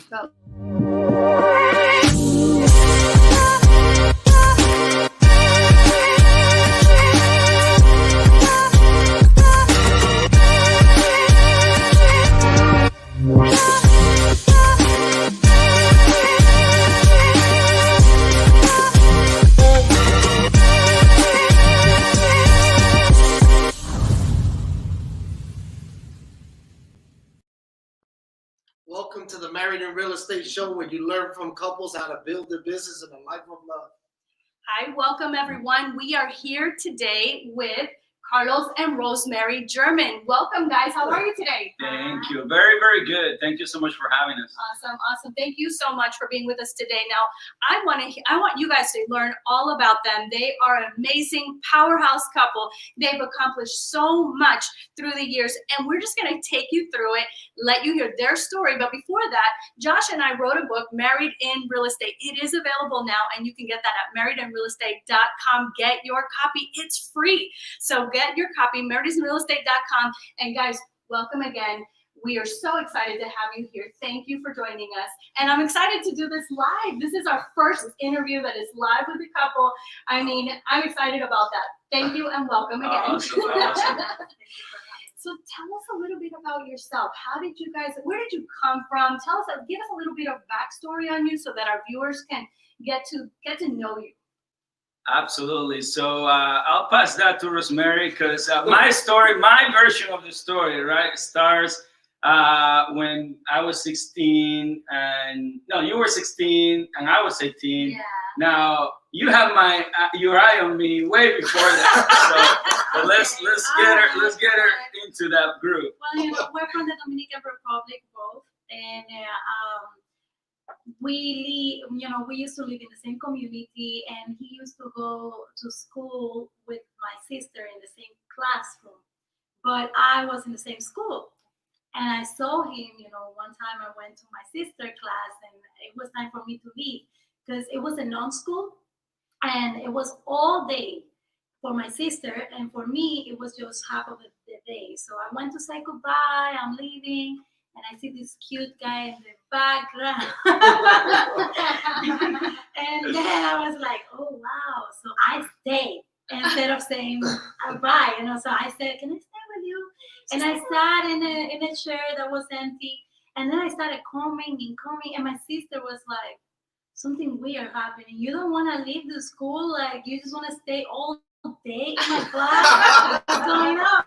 Go. Welcome to the Married in Real Estate Show, where you learn from couples how to build their business and a life of love. Hi, welcome everyone. We are here today with Carlos and Rosemary German. Welcome, guys. How are you today? Thank you. Very, very good. Thank you so much for having us. Awesome. Thank you so much for being with us today. Now, I want you guys to learn all about them. They are an amazing powerhouse couple. They've accomplished so much through the years, and we're just going to take you through it, let you hear their story. But before that, Josh and I wrote a book, Married in Real Estate. It is available now, and you can get that at marriedinrealestate.com. Get your copy. It's free. So get your copy, marriedinrealestate.com. And guys, welcome again. We are so excited to have you here. Thank you for joining us. And I'm excited to do this live. This is our first interview that is live with the couple. I mean, I'm excited about that. Thank you and welcome again. Awesome. So tell us a little bit about yourself. Where did you come from? Give us a little bit of backstory on you so that our viewers can get to know you. Absolutely. So I'll pass that to Rosemary because my version of the story, right, starts when I was 16 you were 16 and I was 18. Yeah. Now you have your eye on me way before that. So let's get her into that group. Well, we're from the Dominican Republic both, and we used to live in the same community, and he used to go to school with my sister in the same classroom, but I was in the same school. And I saw him, one time I went to my sister's class, and it was time for me to leave because it was a non-school, and it was all day for my sister, and for me, it was just half of the day. So I went to say goodbye, I'm leaving, and I see this cute guy in the background. And then I was like, oh, wow. So I stayed instead of saying bye. So I said, can I stay with you? And I sat in a chair that was empty. And then I started coming, and my sister was like, something weird happening. You don't want to leave the school? Like, you just want to stay all day in my class? What's going on?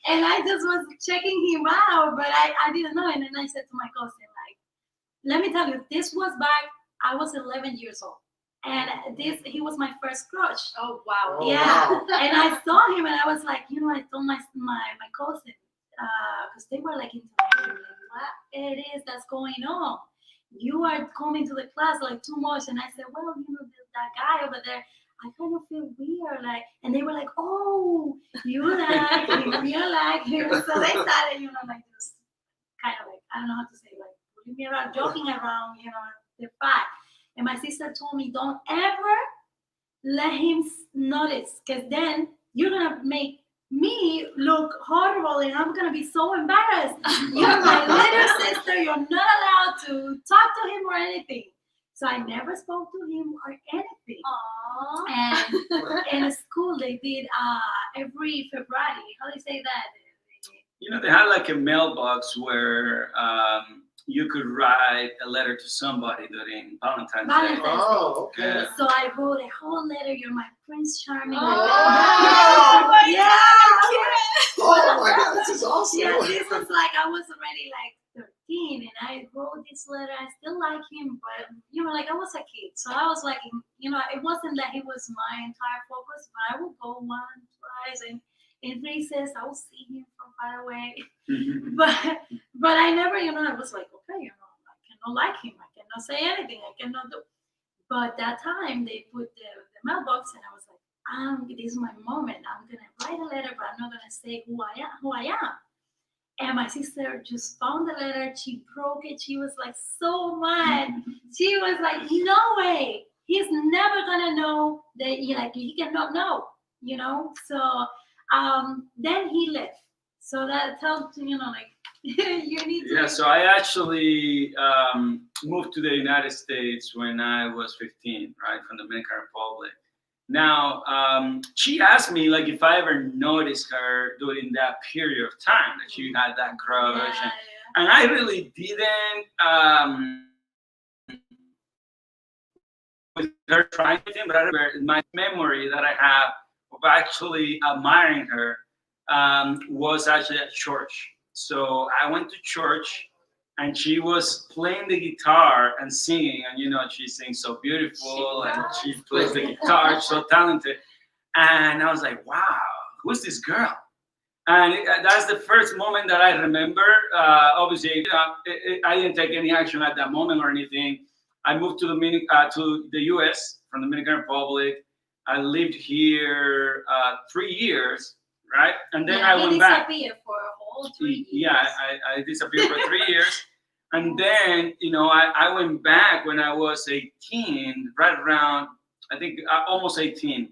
And I just was checking him out, but I didn't know. And then I said to my cousin, like, let me tell you, this was back, I was 11 years old. And he was my first crush. Oh, wow. Yeah. Wow. And I saw him, and I was like, I told my cousin, because they were like into me, like, what it is that's going on? You are coming to the class like too much. And I said, well, that guy over there, I kind of feel weird, like, and they were like, oh, you like him, you like him. So they started, like this kind of like, I don't know how to say, like, pulling me around, joking around, the fight. And my sister told me, don't ever let him notice, because then you're going to make me look horrible, and I'm going to be so embarrassed. You're my little sister. You're not allowed to talk to him or anything. So I never spoke to him or anything. Aww. And in school, they did every February. How do you say that? They had like a mailbox where you could write a letter to somebody during Valentine's Day. Oh, okay. Yeah. So I wrote a whole letter. You're my Prince Charming. Oh, my yeah. Oh my God, this is awesome. Yeah, this was like, I was already like 13, and I wrote this letter. I still like him, but like I was a kid, so I was like, it wasn't that he was my entire focus, but I would go once, twice, and in recess I would see him from far away. but I never, I was like, okay, I cannot like him, I cannot say anything, I cannot do. But that time they put the mailbox, and I was like, this is my moment. I'm gonna write a letter, but I'm not gonna say who I am. And my sister just found the letter. She broke it. She was like so mad. She was like, no way. He's never gonna know that he cannot know, So then he left. So that tells like You need to. Yeah, so I actually moved to the United States when I was 15, right, from the Dominican Republic. Now, she asked me like if I ever noticed her during that period of time that she had that crush, Yeah, and I really didn't. With her trying to, but I remember my memory that I have of actually admiring her was actually at church. So I went to church and she was playing the guitar and singing, and you know, she sings so beautiful and she plays the guitar, so talented. And I was like, wow, who's this girl? And that's the first moment that I remember. Obviously, you know, I didn't take any action at that moment or anything. I moved to the U.S. from the Dominican Republic. I lived here 3 years, right? And then I went back. Disappeared for a whole 3 years. Yeah, I disappeared for 3 years. And then, you know, I went back when I was 18, right around, I think almost 18.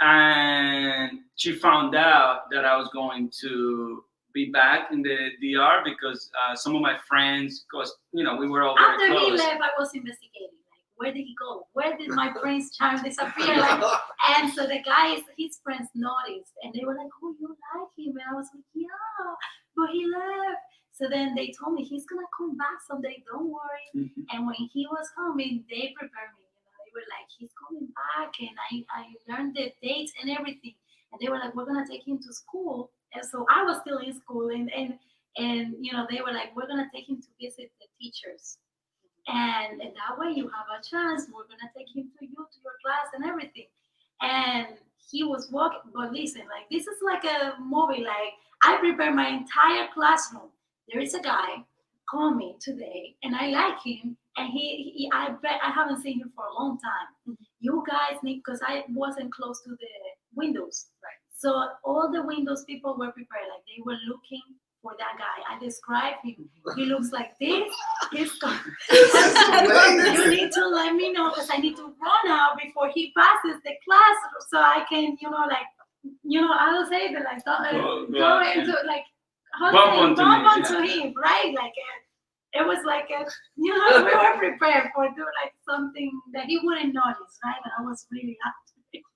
And she found out that I was going to be back in the DR because some of my friends, because, you know, we were all very After close. he left, I was investigating. Like, where did he go? Where did my prince charm disappear? Like, and so the guys, his friends noticed, and they were like, "Oh, you like him?" And I was like, "Yeah, but he left." So then they told me he's gonna come back someday. Don't worry. Mhm. And when he was coming, they prepared me. You know, they were like, "He's coming back," and I learned the dates and everything. And they were like, "We're gonna take him to school." And so I was still in school, and you know, they were like, "We're gonna take him to visit the teachers." And that way you have a chance. We're gonna take him to you to your class and everything. And he was walking, but listen, like this is like a movie. Like I prepared my entire classroom. There is a guy call me today, and I like him. And I bet I haven't seen him for a long time. You guys need, because I wasn't close to the windows. Right. So all the windows people were prepared, like they were looking for that guy. I described him. He looks like this. He's you need to let me know because I need to run out before he passes the class, so I can, you know, like, you know, I will say that like go into like Bump onto him, right? Like it was like you know, we were prepared for do like something that he wouldn't notice, right? And I was really happy.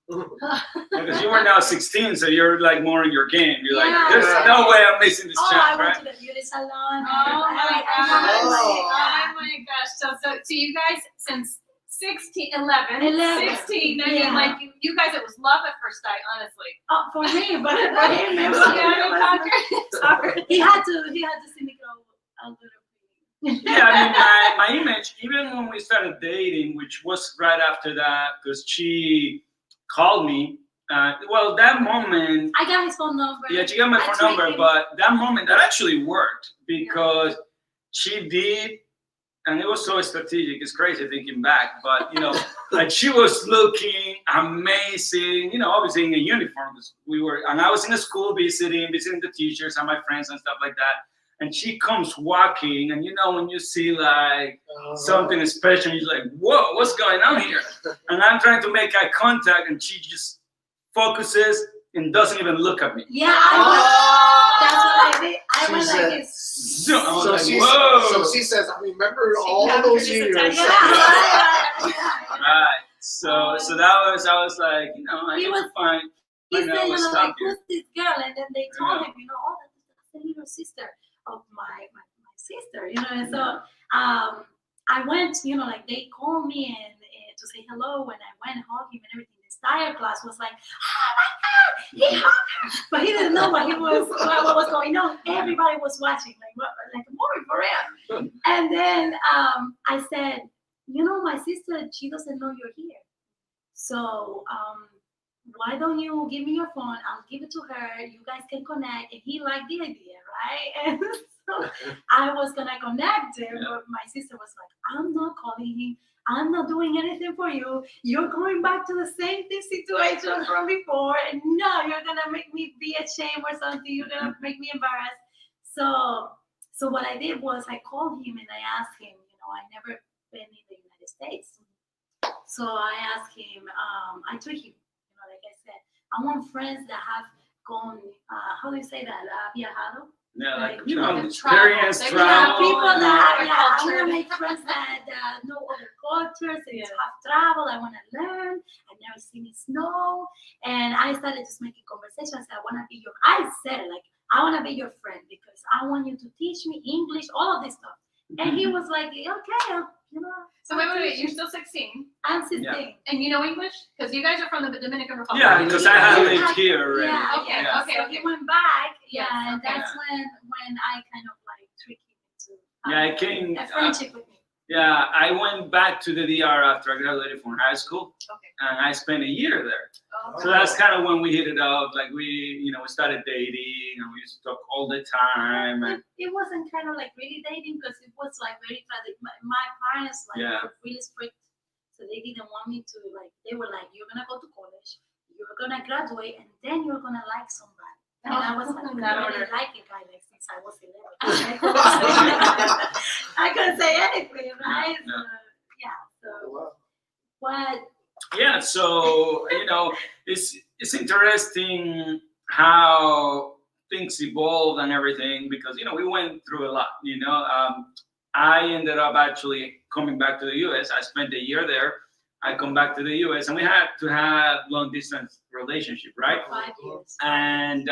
Because you were now 16, so you're like more in your game. You're Yeah. like, there's no way I'm missing this Oh, chance, I right? went to the beauty salon. Oh my gosh. Oh my gosh. So you guys, since 11, 16, I mean, like, you guys, it was love at first sight, honestly. Oh, for me, but for him, it was, Sorry. he had to see me grow a little bit. Yeah, I mean, my image, even when we started dating, which was right after that, because she called me. Well, that moment. I got his phone number. Yeah, she got my phone number, but that moment, that actually worked because she did, and it was so strategic. It's crazy thinking back, but you know, like she was looking amazing. You know, obviously in a uniform, 'cause we were, and I was in a school visiting the teachers and my friends and stuff like that. And she comes walking, and you know, when you see like something special, you're like, whoa, what's going on here? And I'm trying to make eye contact, and she just focuses and doesn't even look at me. Yeah, that's what I did. I was like, it's I was like, she, whoa. so she says, I remember all those years. Right. So that I was like, you know, I He need was- to find. he said, you know, stop like, here. who's this girl? And then they told Yeah. him, you know, oh, that's the little sister of my sister, you know. And so I went, you know, like they called me and to say hello. When I went hug him and everything, the entire class was like, oh my God, he hugged her. But he didn't know what was going on. Everybody was watching, like a movie for real. And then I said, you know, my sister, she doesn't know you're here. So why don't you give me your phone? I'll give it to her. You guys can connect. And he liked the idea, right? And so I was gonna connect him, but my sister was like, I'm not calling him. I'm not doing anything for you. You're going back to the same situation from before. And no, you're gonna make me be ashamed or something. You're gonna make me embarrassed. So what I did was I called him and I asked him, you know, I never been in the United States. So I asked him, I told him, you know, like I said, I want friends that have gone, how do you say that? Viajado? Yeah, like, Like, you know, the experience, travel. Yeah, travel. people that, Other yeah, I culture. want to make friends that know other cultures and have travel. I want to learn. I've never seen it snow. And I started just making conversation. I said, I said it, like, I want to be your friend because I want you to teach me English, all of this stuff. And he was like, okay, you know. So wait, you're still 16, I'm 16. Yeah. and you know English? Because you guys are from the Dominican Republic. Yeah, because I had lived here already. Yeah, Okay, yeah. okay, So okay. he went back, Yes, and okay. that's when I kind of like tricked him into Yeah, I came. a friendship with me. Yeah, I went back to the DR after I graduated from high school, Okay. and I spent a year there. Oh, So that's kind of when we hit it up. Like we started dating, and we used to talk all the time. And It wasn't kind of like really dating because it was like very my parents like Yeah. were really strict, so they didn't want me to like. They were like, "You're gonna go to college, you're gonna graduate, and then you're gonna like somebody." And I was like, That I order. didn't like a guy like since I was 11. I couldn't say anything, right? Yeah. Yeah. So, Wow. but yeah, so it's interesting how things evolved and everything because we went through a lot. I ended up actually coming back to the U.S. I spent a year there. I come back to the U.S. and we had to have long distance relationship, right? 5 years. And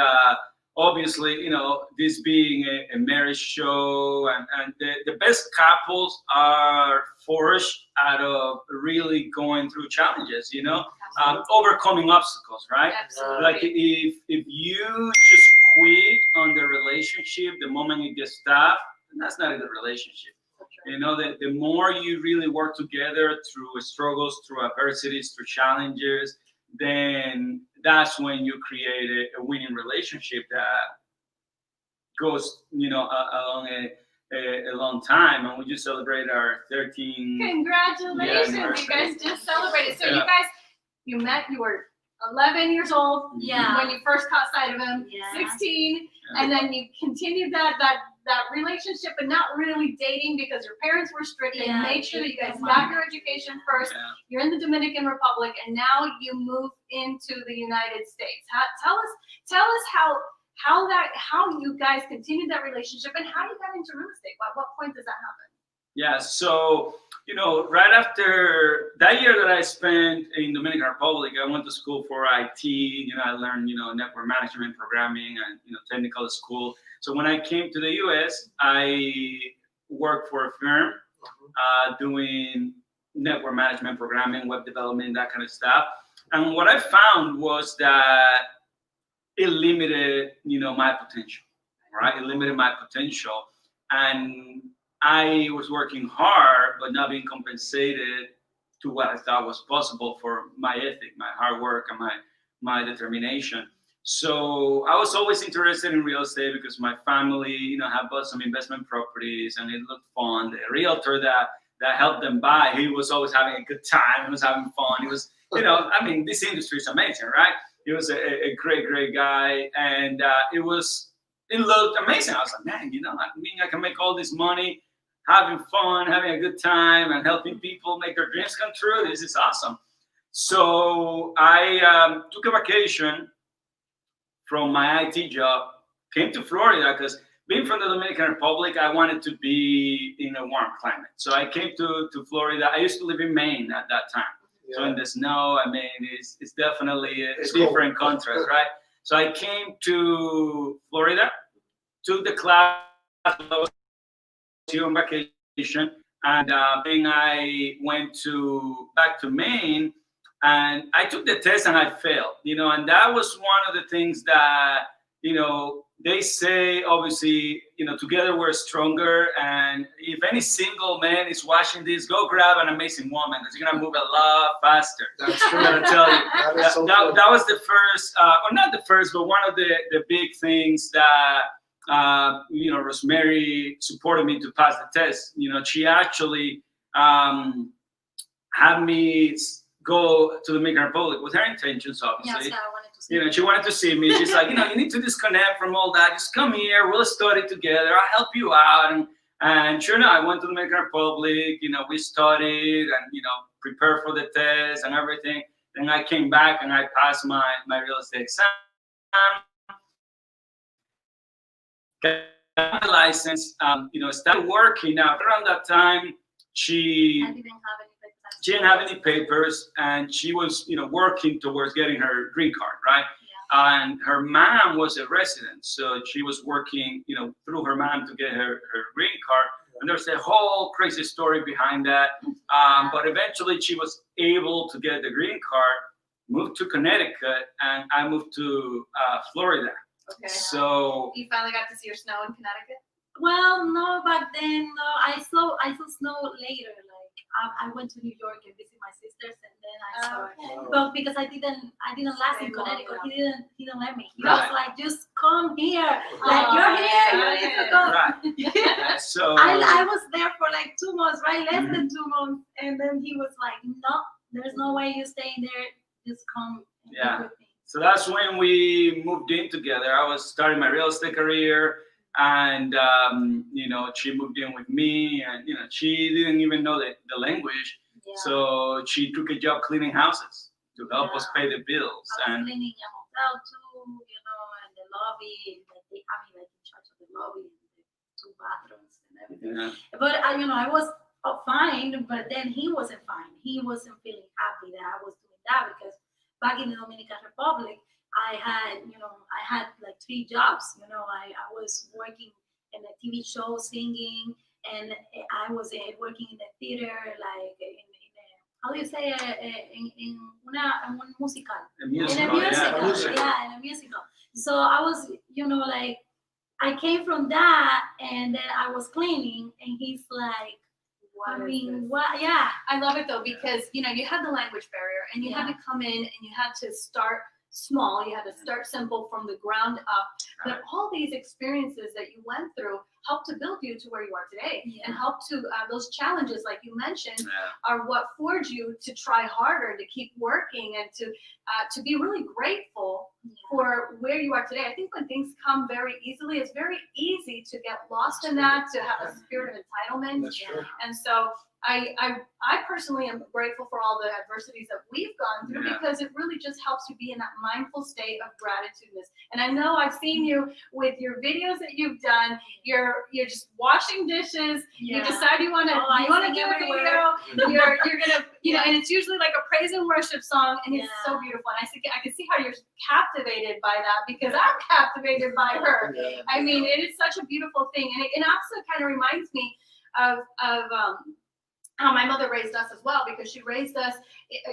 obviously, this being a marriage show, and the best couples are forged out of really going through challenges, overcoming obstacles, right? Absolutely. Like if you just quit on the relationship the moment it gets tough, that's not a good relationship. The more you really work together through struggles, through adversities, through challenges, then that's when you create a winning relationship that goes, along a long time. And we just celebrate our 13. Congratulations, Yeah, you guys just celebrated. So Yeah. you met, you were 11 years old Yeah. when you first caught sight of him, Yeah. 16, Yeah. and then you continued that relationship, but not really dating because your parents were strict. They Yeah. made sure that you guys got your education first. Yeah. You're in the Dominican Republic, and now you move into the United States. Tell us how you guys continued that relationship and how you got into real estate. At what point does that happen? Yeah, so right after that year that I spent in Dominican Republic, I went to school for IT. I learned network management, programming, and technical school. So when I came to the U.S., I worked for a firm doing network management, programming, web development, that kind of stuff. And what I found was that it limited my potential, right? It limited my potential, and I was working hard, but not being compensated to what I thought was possible for my ethic, my hard work, and my determination. So I was always interested in real estate because my family, had bought some investment properties, and it looked fun. The realtor that helped them buy, he was always having a good time. He was having fun. He was, this industry is amazing, right? He was a great guy, and it looked amazing. I was like, man, I can make all this money, having fun, having a good time, and helping people make their dreams come true. This is awesome. So I took a vacation from my IT job, came to Florida because being from the Dominican Republic, I wanted to be in a warm climate. So I came to Florida. I used to live in Maine at that time. Yeah. So in the snow, it's definitely a It's different cold. contrast, right? So I came to Florida, took the class, was here on vacation, and then I went back to Maine, and I took the test and I failed, and that was one of the things that, they say, obviously, together we're stronger. And if any single man is watching this, go grab an amazing woman because you're going to move a lot faster. That's true. I'm going to tell you. That is so true. That was the first, or not the first, but one of the big things that, Rosemary supported me to pass the test. She actually had me go to the Dominican Republic with her intentions, obviously. Yes, I wanted to see. She wanted to see me. She's like, you need to disconnect from all that. Just come here. We'll study together. I'll help you out. And sure enough, I went to the Dominican Republic. We studied and, prepared for the test and everything. Then I came back and I passed my real estate exam. got my license, started working. Now, around that time, she didn't have any papers, and she was, working towards getting her green card, right? Yeah. And her mom was a resident, so she was working, through her mom to get her green card. And there's a whole crazy story behind that. But eventually, she was able to get the green card, moved to Connecticut, and I moved to Florida. Okay. So you finally got to see your snow in Connecticut? Well, no, back then, no, I saw snow later. Like I went to New York and visit my sisters, and then I saw it. Okay. But because I didn't last Stay in long Connecticut, enough. he didn't let me. He Right. was like, just come here. Like Oh, you're here, you got need to it. go. Right. So I was there for like 2 months, right? Less than 2 months, and then he was like, no, there's no way you're staying there. Just come and Yeah. be with me. So that's when we moved in together. I was starting my real estate career, and she moved in with me, and she didn't even know the language, Yeah. so she took a job cleaning houses to help us pay the bills. I was And cleaning a hotel too, and the lobby, like in charge of the lobby and the 2 bathrooms and everything. yeah, But I was fine, but then he wasn't fine. He wasn't feeling happy that I was doing that because back in the Dominican Republic, I had like 3 jobs. I was working in a TV show singing, and I was working in the theater, like in how do you say in un musical. a In musical, a musical, musical. in a musical. So I was, like, I came from that, and then I was cleaning, and he's like, what? Yeah. I love it though because you had the language barrier and you had to come in and you had to start small. You had to start simple from the ground up. But all these experiences that you went through helped to build you to where you are today, and helped to those challenges, like you mentioned, are what forged you to try harder, to keep working, and to be really grateful for where you are today. I think when things come very easily, it's very easy to get lost in that, to have a spirit of entitlement. That's true. And so I personally am grateful for all the adversities that we've gone through because it really just helps you be in that mindful state of gratitudeness. And I know I've seen you with your videos that you've done. You're just washing dishes. You decide you want to do a video. You're gonna and it's usually like a praise and worship song, and it's so beautiful. And I can see how you're captivated by that because I'm captivated by her. Yeah. I mean, it is such a beautiful thing, and it also kind of reminds me of how my mother raised us as well, because she raised us,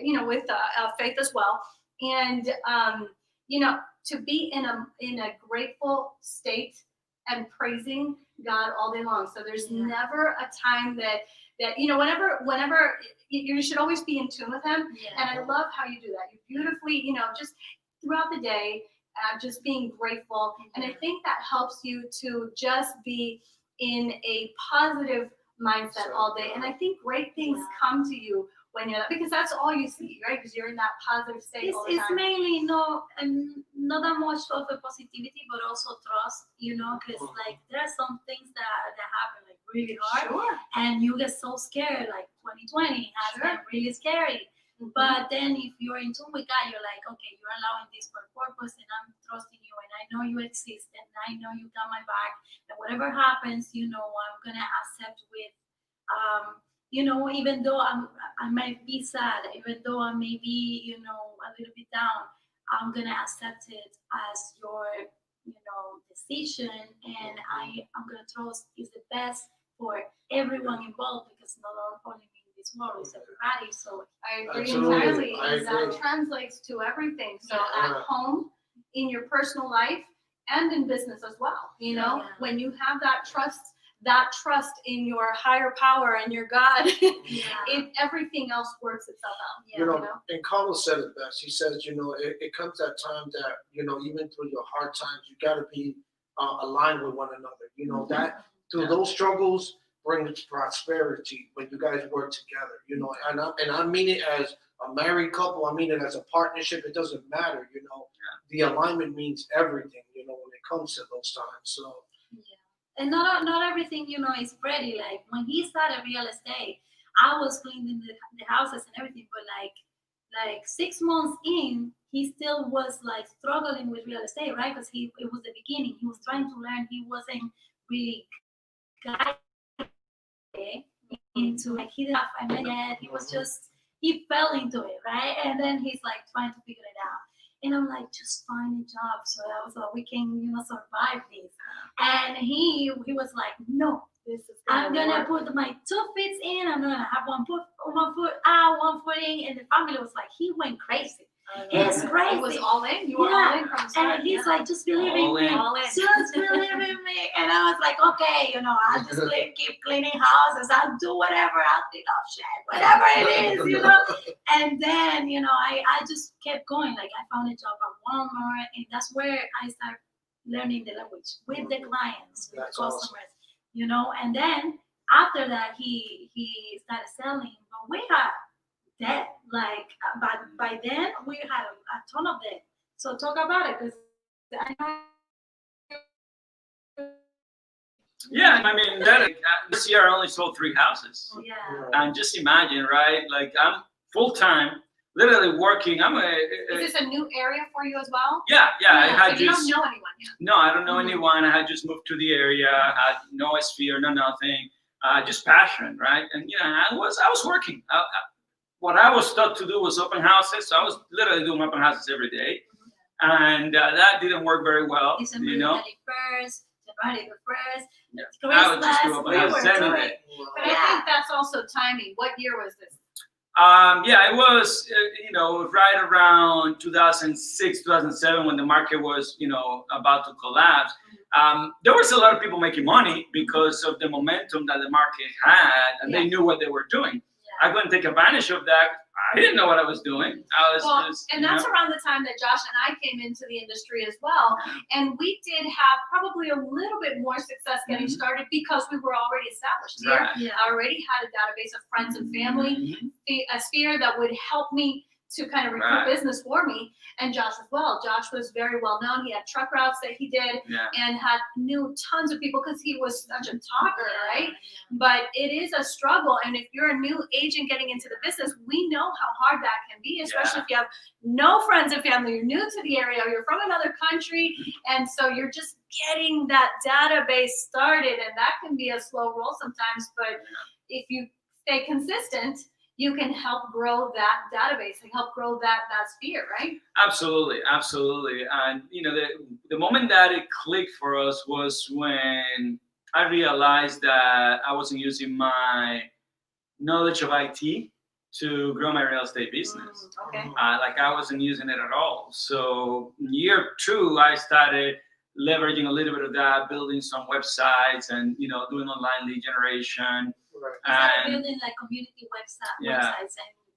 with faith as well, and to be in a grateful state and praising God all day long. So there's never a time that whenever you should always be in tune with Him, and I love how you do that. You beautifully, just throughout the day, just being grateful, and I think that helps you to just be in a positive mindset all day. And I think great things come to you when you're because that's all you see, right? Because you're in that positive state all the time. It's mainly not that much of a positivity, but also trust, because like there are some things that happen like really hard, and you get so scared. Like 2020 has been really scary. But then if you're in tune with God, you're like, okay, you're allowing this for a purpose, and I'm trusting you, and I know you exist, and I know you got my back, and whatever happens, I'm gonna accept with, even though I might be sad, even though I may be, a little bit down, I'm gonna accept it as your, decision, and I'm gonna trust is the best for everyone involved, because not only me in this world, it's everybody. So I agree Absolutely. entirely. I And that agree. translates to everything. So Yeah. at home, in your personal life, and in business as well. When you have that trust in your higher power and your God, everything else works itself out. And Carlos said it best. He says, it comes that time that, even through your hard times, you got to be aligned with one another. That through those struggles brings prosperity when you guys work together. And I mean it as a married couple. I mean it as a partnership. It doesn't matter. The alignment means everything. When it comes to those times. So. And not everything, is pretty. Like when he started real estate, I was cleaning the houses and everything, but like like 6 months in, he still was like struggling with real estate, right? Because it was the beginning. He was trying to learn. He wasn't really guided into like he didn't have finance yet. He was just he fell into it, right? And then he's like trying to figure it out. And I'm like, just find a job so we can, survive this. And he was like, no, I'm gonna put my 2 feet in. I'm gonna have one foot out, one foot in. And the family was like, he went crazy. He's crazy. It was all in. You were all in from the start. And he's like, just believe in me. Just believe in me. And I was like, okay, I'll just keep cleaning houses. I'll do whatever. I'll clean up shit, whatever it is, And then, I just kept going. Like, I found a job at Walmart, and that's where I started learning the language with the clients, with the customers, And then after that, he started selling. But we had debt. Like, but by then we had a ton of debt. So talk about it, because I know. Yeah, I mean, this year I only sold 3 houses. Yeah. And just imagine, right? Like, I'm full time, literally working. Is this a new area for you as well? Yeah. I had so you don't know anyone yet. No, I don't know anyone. I had just moved to the area. I had no sphere, no nothing. Just passion, right? And I was working. What I was taught to do was open houses. So I was literally doing open houses every day. And that didn't work very well, December 31st, January the 1st, Yeah. I would just do open houses every day. But I think that's also timing. What year was this? It was, right around 2006, 2007, when the market was, about to collapse. There was a lot of people making money because of the momentum that the market had, and they knew what they were doing. I couldn't take advantage of that. I didn't know what I was doing. And that's around the time that Josh and I came into the industry as well. And we did have probably a little bit more success getting started because we were already established here. Right. I already had a database of friends and family, a sphere that would help me to kind of recruit business for me, and Josh as well. Josh was very well known. He had truck routes that he did and knew tons of people because he was such a talker, right? But it is a struggle, and if you're a new agent getting into the business, we know how hard that can be, especially if you have no friends and family, you're new to the area, or you're from another country, and so you're just getting that database started, and that can be a slow roll sometimes, but if you stay consistent, you can help grow that database and help grow that sphere, right? Absolutely. And the moment that it clicked for us was when I realized that I wasn't using my knowledge of IT to grow my real estate business. Okay. Like, I wasn't using it at all. So year 2, I started leveraging a little bit of that, building some websites and doing online lead generation. Started building like community websites, and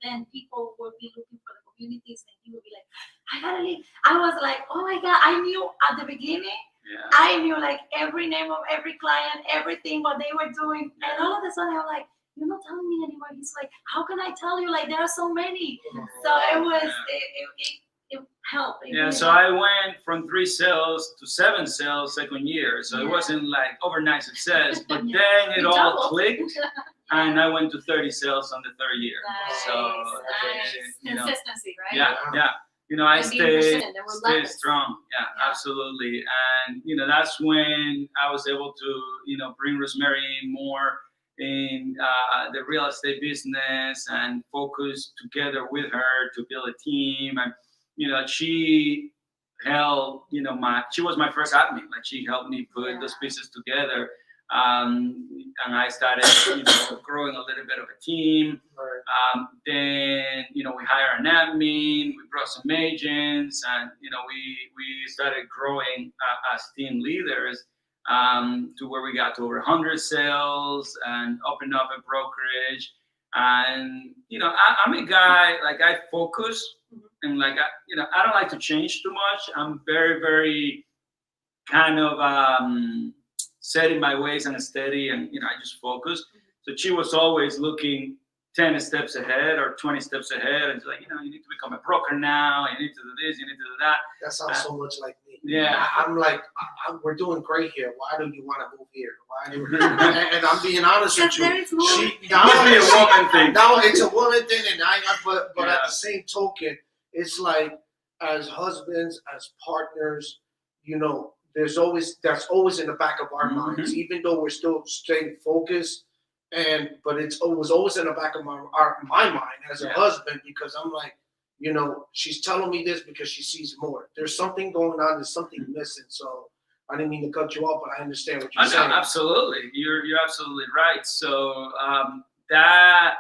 then people would be looking for the communities, and he would be like, I gotta leave. I was like, oh my God, I knew at the beginning, I knew like every name of every client, everything, what they were doing. And all of a sudden I'm like, you're not telling me anymore. He's like, how can I tell you? Like, there are so many. So it was, it helped. So I went from 3 sales to 7 sales second year. So it wasn't like overnight success, but then it all clicked, and I went to 30 sales on the 3rd year. Nice. Consistency, right? I stayed strong. Absolutely. And that's when I was able to bring Rosemary in more in the real estate business and focus together with her to build a team. And she held, she was my first admin. Like, she helped me put those pieces together. And I started, growing a little bit of a team. Then, we hired an admin, we brought some agents, and, we started growing as team leaders to where we got to over 100 sales and opened up a brokerage. And, I'm a guy, like, I focus. And like, I don't like to change too much. I'm very, very kind of set in my ways and steady, and I just focus. So she was always looking 10 steps ahead or 20 steps ahead, and she's like, you need to become a broker now. You need to do this. You need to do that. That sounds so much like me. Yeah. I'm like, we're doing great here. Why do you want to move here? Why do and I'm being honest with Because you. there is more. Mostly a woman thing. Now it's a woman thing, and but Yeah. at the same token, it's like as husbands, as partners, you know, that's always in the back of our minds, even though we're still staying focused. But it was always in the back of my mind as a husband, because I'm like, you know, she's telling me this because she sees more. There's something going on. There's something missing. So I didn't mean to cut you off, but I understand what you're saying. No, absolutely. You're absolutely right. So that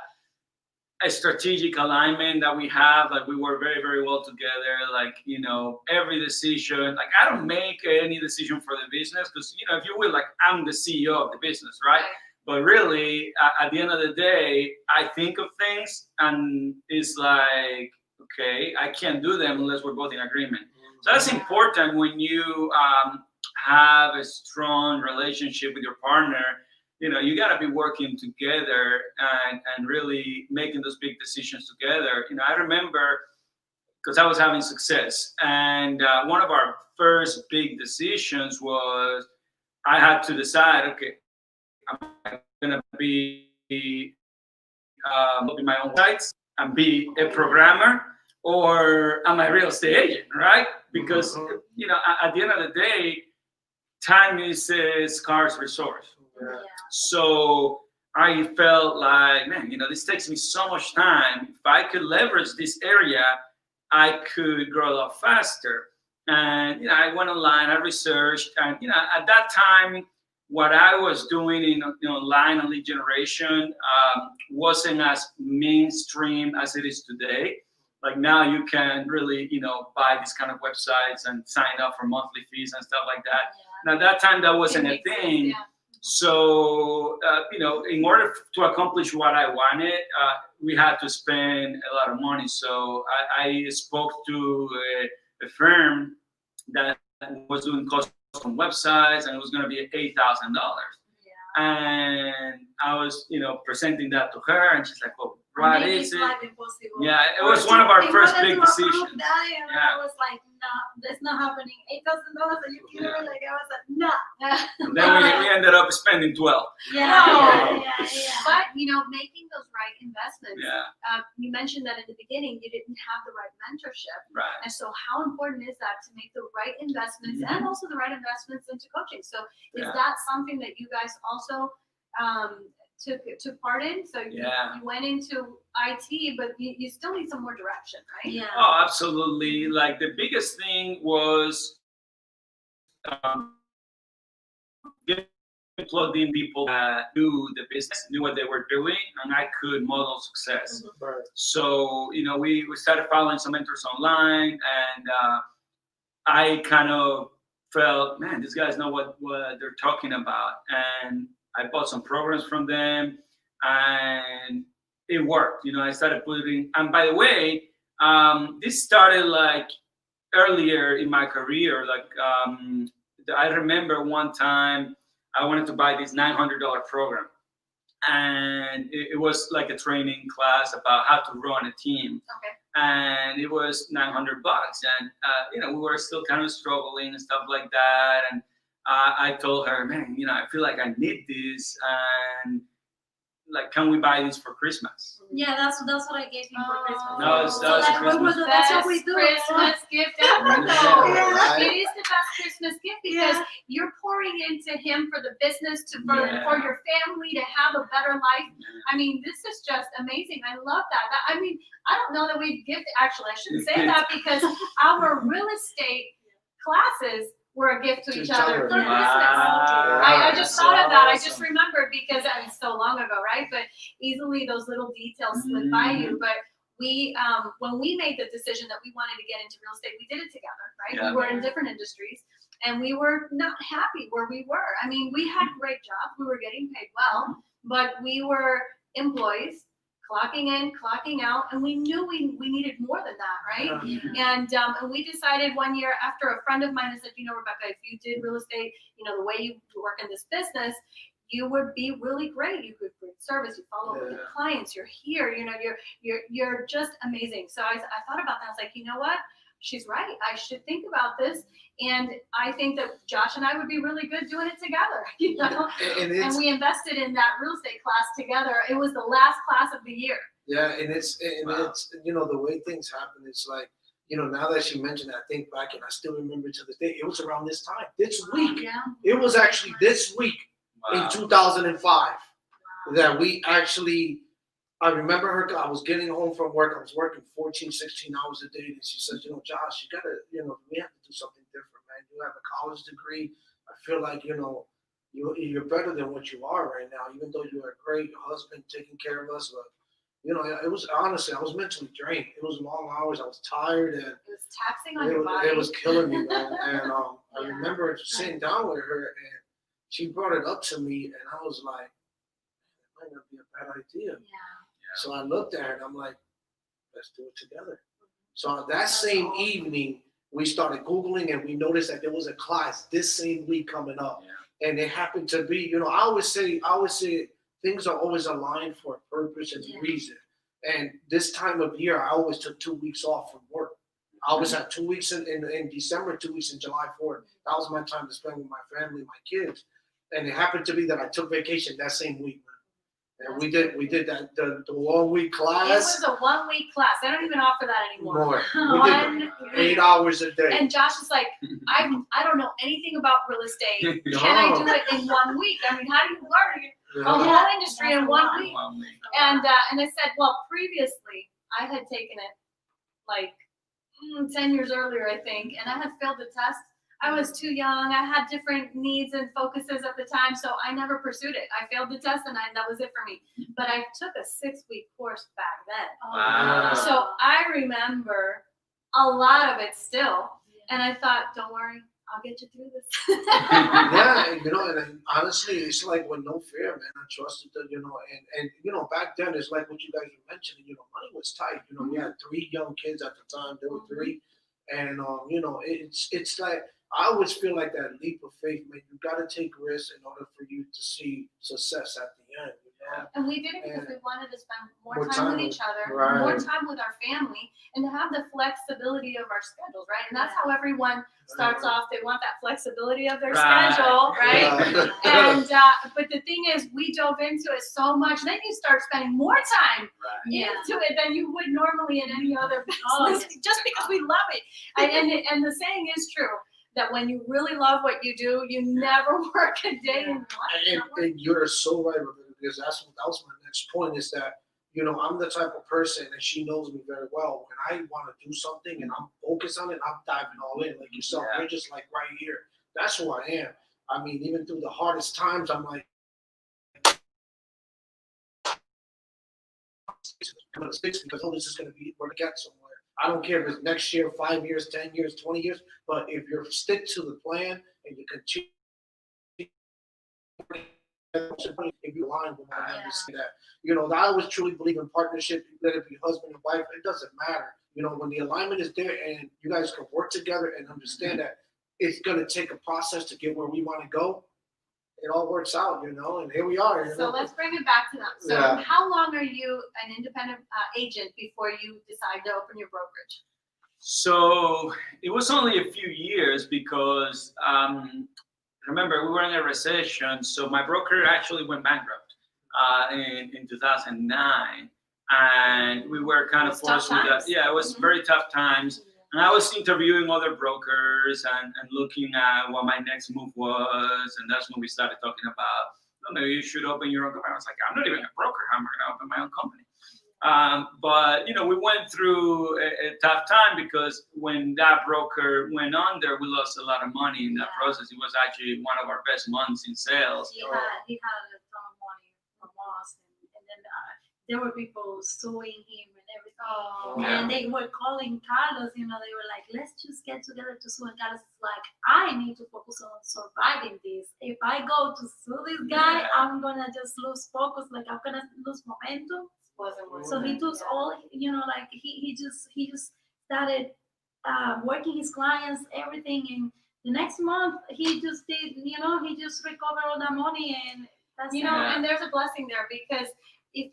a strategic alignment that we have, like we work very, very well together. Like, you know, every decision, like I don't make any decision for the business because, you know, if you will, like I'm the CEO of the business, right? But really, at the end of the day, I think of things and it's like, okay, I can't do them unless we're both in agreement. So that's important when you have a strong relationship with your partner. You know, you got to be working together and really making those big decisions together. You know, I remember because I was having success, and one of our first big decisions was I had to decide, okay, I'm going to be building my own sites and be a programmer, or am I a real estate agent, right? Because, you know, at the end of the day, time is a scarce resource. Yeah. So I felt like, man, you know, this takes me so much time. If I could leverage this area, I could grow a lot faster. And, you know, I went online, I researched, and, you know, at that time, what I was doing in online and lead generation wasn't as mainstream as it is today. Like now you can really, you know, buy these kind of websites and sign up for monthly fees and stuff like that. Now, at that time, that wasn't a thing. So, you know, in order to accomplish what I wanted, we had to spend a lot of money. So I spoke to a firm that was doing custom websites, and it was going to be $8,000. And I was, you know, presenting that to her, and she's like, "Well, what is it?" Yeah, it was one of our first big decisions. I was like, no, that's not happening. $8,000, and you kidding me? Like I was like, no. And then we ended up spending 12. Yeah. But you know, making those right investments. Yeah. You mentioned that in the beginning you didn't have the right mentorship. Right. And so how important is that to make the right investments and also the right investments into coaching? So is that something that you guys also took part in? So you went into IT, but you still need some more direction, right? Yeah. Oh, absolutely. Like the biggest thing was getting plugged in people that knew the business, knew what they were doing, and I could model success. Right. So, you know, we started following some mentors online, and I kind of felt, man, these guys know what they're talking about. And I bought some programs from them, and it worked. You know, I started putting, and by the way, this started like earlier in my career. Like I remember one time I wanted to buy this $900 program, and it was like a training class about how to run a team. Okay. And it was $900, and you know, we were still kind of struggling and stuff like that. And I told her, man, you know, I feel like I need this, and like, can we buy this for Christmas? Yeah, that's what I gave him for Christmas. No, that was a Christmas. That's what we do. Christmas gift ever, though. Yeah. It is the best Christmas gift because you're pouring into him for the business, for your family to have a better life. I mean, this is just amazing. I love that. I mean, I don't know that we've gifted. Actually, I shouldn't say that because our real estate classes were a gift to each other for Christmas. I just thought of that. I just remembered because it was so long ago, right? But easily those little details slip by you. But we, when we made the decision that we wanted to get into real estate, we did it together, right? Yeah. We were in different industries, and we were not happy where we were. I mean, we had great jobs. We were getting paid well, but we were employees, clocking in, clocking out, and we knew we needed more than that, right? And we decided one year after a friend of mine had said, you know, Rebecca, if you did real estate, you know, the way you work in this business, you would be really great. You could bring service, you follow up with your clients, you're here, you know, you're just amazing. So I thought about that. I was like, you know what? she's right. I should think about this. And I think that Josh and I would be really good doing it together, you know? And we invested in that real estate class together. It was the last class of the year. Yeah, and it's you know, the way things happen, it's like, you know, now that she mentioned it, I think back and I still remember to this day, it was around this time, this week. Yeah. It was actually this week in 2005 that we actually, I remember her, I was getting home from work, I was working 14, 16 hours a day, and she says, you know, Josh, you gotta, you know, we have to do something different, man. You have a college degree. I feel like, you know, you're better than what you are right now, even though you're a great husband taking care of us, but you know, it was honestly, I was mentally drained. It was long hours. I was tired, and it was taxing on your body. It was killing me, man. And I remember sitting down with her, and she brought it up to me, and I was like, "It might not be a bad idea." Yeah. So I looked at her, and I'm like, "Let's do it together." So that same evening, we started Googling, and we noticed that there was a class this same week coming up, and it happened to be, you know, I always say. Things are always aligned for a purpose and a reason. And this time of year, I always took 2 weeks off from work. I always had 2 weeks in December, 2 weeks in July 4th. That was my time to spend with my family, my kids. And it happened to be that I took vacation that same week, man. And we did that the 1 week class. It was a 1 week class. They don't even offer that anymore. We did 8 hours a day. And Josh is like, I don't know anything about real estate. Can I do it in 1 week? I mean, how do you learn a whole industry in 1 week? And I said, well, previously I had taken it like 10 years earlier, I think, and I had failed the test. I was too young. I had different needs and focuses at the time, so I never pursued it. I failed the test, and that was it for me. But I took a 6-week course back then. Wow. So I remember a lot of it still, and I thought, don't worry, I'll get you through this. Yeah, you know, and honestly, it's like with no fear, man. I trusted the, you know, and you know, back then it's like what you guys were mentioning. You know, money was tight. You know, we had 3 young kids at the time. There were 3, and you know, it's like I always feel like that leap of faith, man. You got to take risks in order for you to see success at the end. You know? And we did it because we wanted to spend more time with each other, more time with our family, and to have the flexibility of our schedules, right? And that's how everyone starts off. They want that flexibility of their schedule, right? And but the thing is, we dove into it so much. Then you start spending more time into it than you would normally in any other business, just because we love it. And the saying is true, that when you really love what you do, you never work a day in your life. And you're so right, Rebecca, because that was my next point, is that, you know, I'm the type of person, and she knows me very well, when I want to do something and I'm focused on it, I'm diving all in, like yourself. You're just like right here. That's who I am. I mean, even through the hardest times, I'm like, I'm going to stick because, oh, this is going to be where to get somewhere. I don't care if it's next year, 5 years, 10 years, 20 years, but if you stick to the plan and you continue, if you align with one another, that, you know, I always truly believe in partnership. Let it be husband and wife, it doesn't matter. You know, when the alignment is there and you guys can work together and understand that it's going to take a process to get where we want to go, it all works out, you know, and here we are. So let's bring it back to that. So how long are you an independent agent before you decide to open your brokerage? So it was only a few years because remember, we were in a recession. So my broker actually went bankrupt in 2009. And we were kind of forced with that. Yeah, it was very tough times. And I was interviewing other brokers and looking at what my next move was. And that's when we started talking about, oh, maybe you should open your own company. I was like, I'm not even a broker. How am I going to open my own company? But, you know, we went through a tough time because when that broker went under, we lost a lot of money in that process. It was actually one of our best months in sales. He had a ton of money from us. And then there were people suing him and everything. And they were calling Carlos, you know, they were like, let's just get together to sue. And Carlos is like, I need to focus on surviving this. If I go to sue this guy, I'm going to just lose focus. Like, I'm going to lose momentum. So he took all, you know, like he just started working his clients, everything. And the next month he just did, you know, he just recovered all that money. And that's, you know, and there's a blessing there because if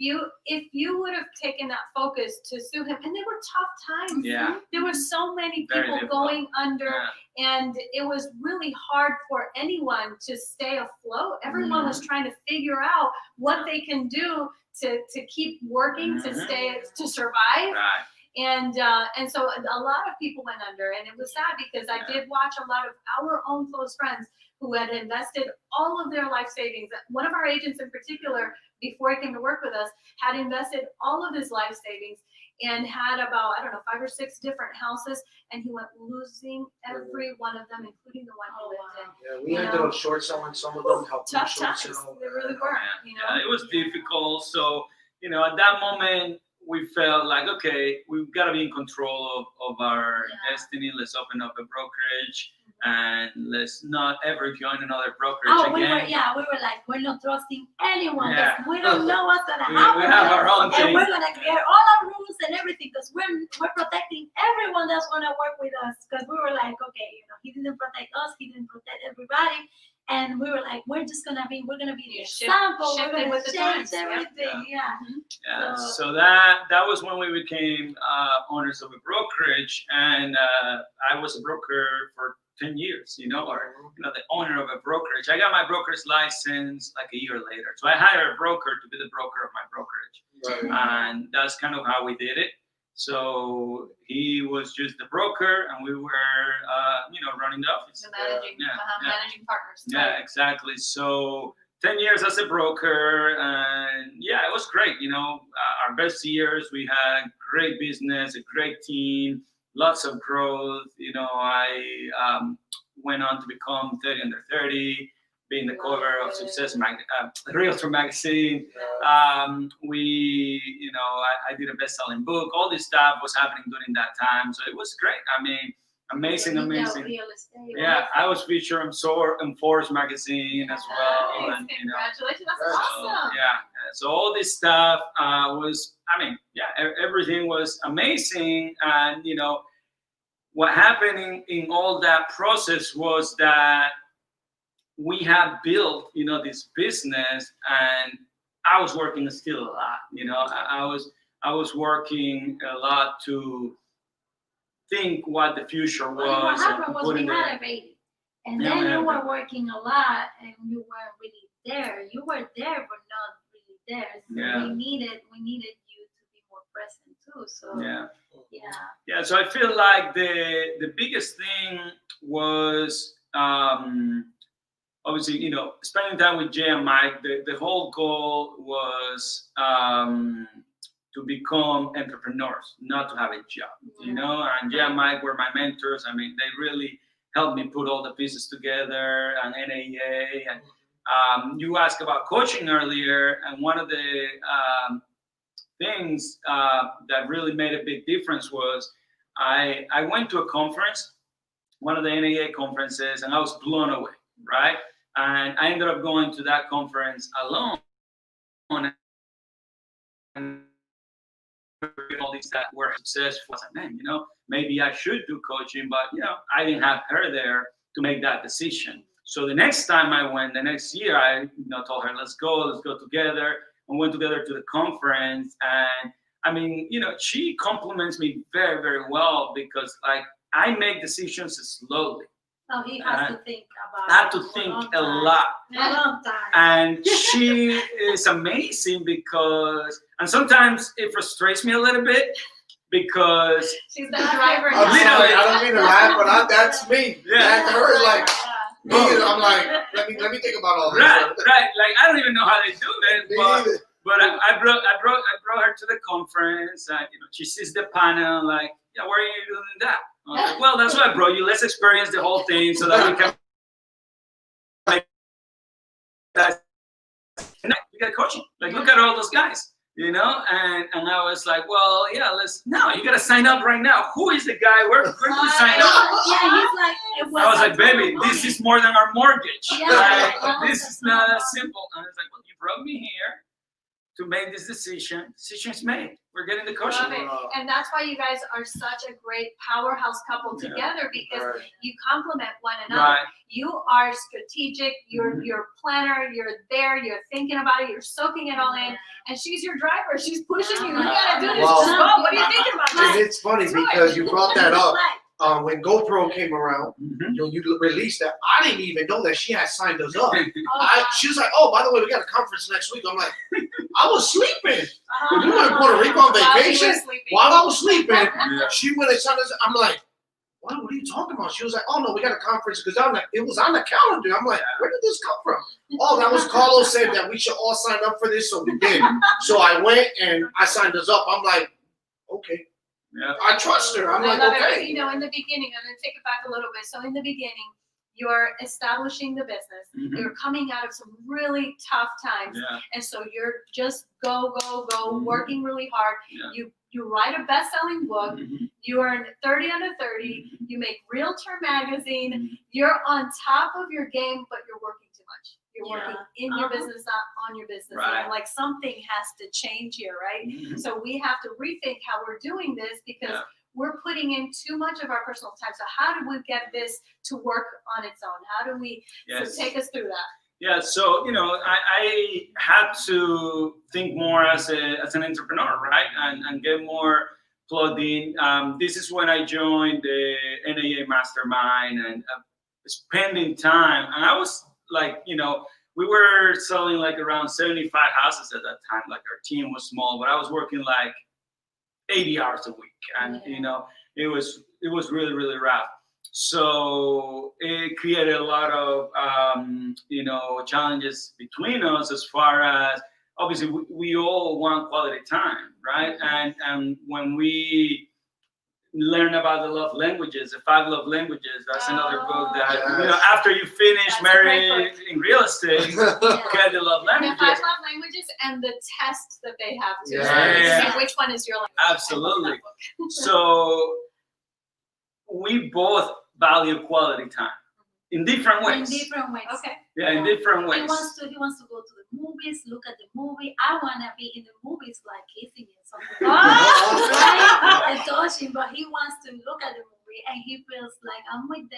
you would have taken that focus to sue him, and they were tough times. Yeah. There were so many Very people difficult. going under, and it was really hard for anyone to stay afloat. Everyone was trying to figure out what they can do to keep working, to survive. Right. And so a lot of people went under, and it was sad because I did watch a lot of our own close friends who had invested all of their life savings. One of our agents in particular, before he came to work with us, had invested all of his life savings and had about, I don't know, 5 or 6 different houses, and he went losing every one of them, including the one he lived in. Yeah, we ended up short selling some of them, helping Tough short times, sell. they really were. You know, Yeah, it was difficult. So, at that moment, we felt like, okay, we've got to be in control of our destiny. Let's open up a brokerage, and let's not ever join another brokerage Oh, we again. were like, we're not trusting anyone. Yeah. 'Cause we don't know what's gonna We happen. have our own and thing. we're gonna create all our rules and everything because we're protecting everyone that's gonna work with us. Because we were like, okay, he didn't protect us, he didn't protect everybody, and we were like, we're gonna be the example. We're shifted gonna with the change times. Yeah. everything. Yeah. Yeah, so that was when we became owners of a brokerage, and I was a broker for 10 years, or the owner of a brokerage. I got my broker's license like a year later. So I hired a broker to be the broker of my brokerage. Right. And that's kind of how we did it. So he was just the broker, and we were, running the office. the managing partners. Yeah, exactly. So 10 years as a broker, and it was great. Our best years, we had great business, a great team, lots of growth. I went on to become 30 under 30, being the cover of Success Realtor magazine. I did a best-selling book. All this stuff was happening during that time, so it was great. I mean, amazing. Real estate. Yeah, I was featured in Forbes magazine as well. Nice. And, Congratulations, that's awesome. so all this stuff everything was amazing. And, what happened in all that process was that we have built, this business, and I was working still a lot. I was working a lot to think what the future was. Well, what happened was we putting had a baby, and Yeah, then we you had a were baby. working a lot, and you weren't really there. You were there, but not really there. So Yeah. we needed you to be more present too. So Yeah, so I feel like the biggest thing was obviously, spending time with Jay and Mike. The whole goal was to become entrepreneurs, not to have a job, and Jay and Mike were my mentors. I mean, they really helped me put all the pieces together, and NAA. And you asked about coaching earlier, and one of the things that really made a big difference was I went to a conference, one of the NAA conferences, and I was blown away, right? And I ended up going to that conference alone. And all these that were successful, I was like, man, maybe I should do coaching, but I didn't have her there to make that decision. So the next time I went, the next year, I told her, let's go together. We went together to the conference, and I mean, she compliments me very, very well because I make decisions slowly. So he has to think about. I have to think a lot. A long time. And she is amazing and sometimes it frustrates me a little bit because She's the driver. I'm Literally. sorry, I don't mean to laugh, but that's me. Yeah. That to her is like me. I'm like, let me think about all this. right. Like I don't even know how they do it, Me but neither. But I brought her to the conference, and she sees the panel, like, why are you doing that? I was like, well, that's why I brought you. Let's experience the whole thing so that we can make that. And we got coaching. Like, look at all those guys, And I was like, well, no, you got to sign up right now. Who is the guy? Where do we sign up? Yeah, he's like, I was like, baby, this is more than our mortgage. Yeah. This is not that simple. And I was like, well, you brought me here to make this decision. Decision's made. we're getting the cushion. Love it. And that's why you guys are such a great powerhouse couple Yeah. together, because Right. you complement one another. Right. You are strategic, you're Mhm. your planner, you're there, you're thinking about it, you're soaking it all in, and she's your driver. She's pushing you. You gotta do this. Well, Just go. What are you thinking about And this? it's funny Do it. because you brought that up. When GoPro came around, Mhm. you released that. I didn't even know that she had signed us up. Oh, She was like, "Oh, by the way, we got a conference next week." I'm like, "I was sleeping. uh-huh. We were in Puerto Rico on While we were vacation. sleeping. While I was sleeping, Yeah. she went and signed us. I'm like, what are you talking about? She was like, "Oh no, we got a conference because it was on the calendar." I'm like, "Where did this come from?" Oh, that was Carlos said that we should all sign up for this, so we did. So I went and I signed us up. I'm like, okay, Yeah. I trust her. I'm I like, love it. okay. You know, in the beginning, I'm going to take it back a little bit. So in the beginning, you're establishing the business. Mhm. You're coming out of some really tough times. Yeah. And so you're just go, Mhm. working really hard. Yeah. You write a best-selling book. Mhm. You earn 30 under 30. You make Realtor Magazine. Mhm. You're on top of your game, but you're working too much. You're Yeah. working in your Uh-huh. business, not on your business. Right. And like something has to change here, right? Mhm. So we have to rethink how we're doing this, because Yeah. we're putting in too much of our personal time. So how do we get this to work on its own? How do we, Yes. so take us through that. Yeah, so I had to think more as an entrepreneur, right, and get more plugged in. This is when I joined the NAA Mastermind and spending time. And I was like, we were selling like around 75 houses at that time. Like our team was small, but I was working like 80 hours a week, and it was really, really rough. So it created a lot of challenges between us, as far as obviously we all want quality time, right? And when we learn about the love languages, the 5 love languages, that's another book that Yes. after you finish That's a great married in real estate, get the love The 5 languages. love languages and the test that they have to. Yes. See which one is your language. Absolutely. I love that book. So we both value quality time in different In ways. different ways. Okay. Yeah, in different He ways. wants to go to the movies, look at the movie. I wanna be in the movies like kissing and something. Oh! Right? And touching, but he wants to look at the movie and he feels like I'm with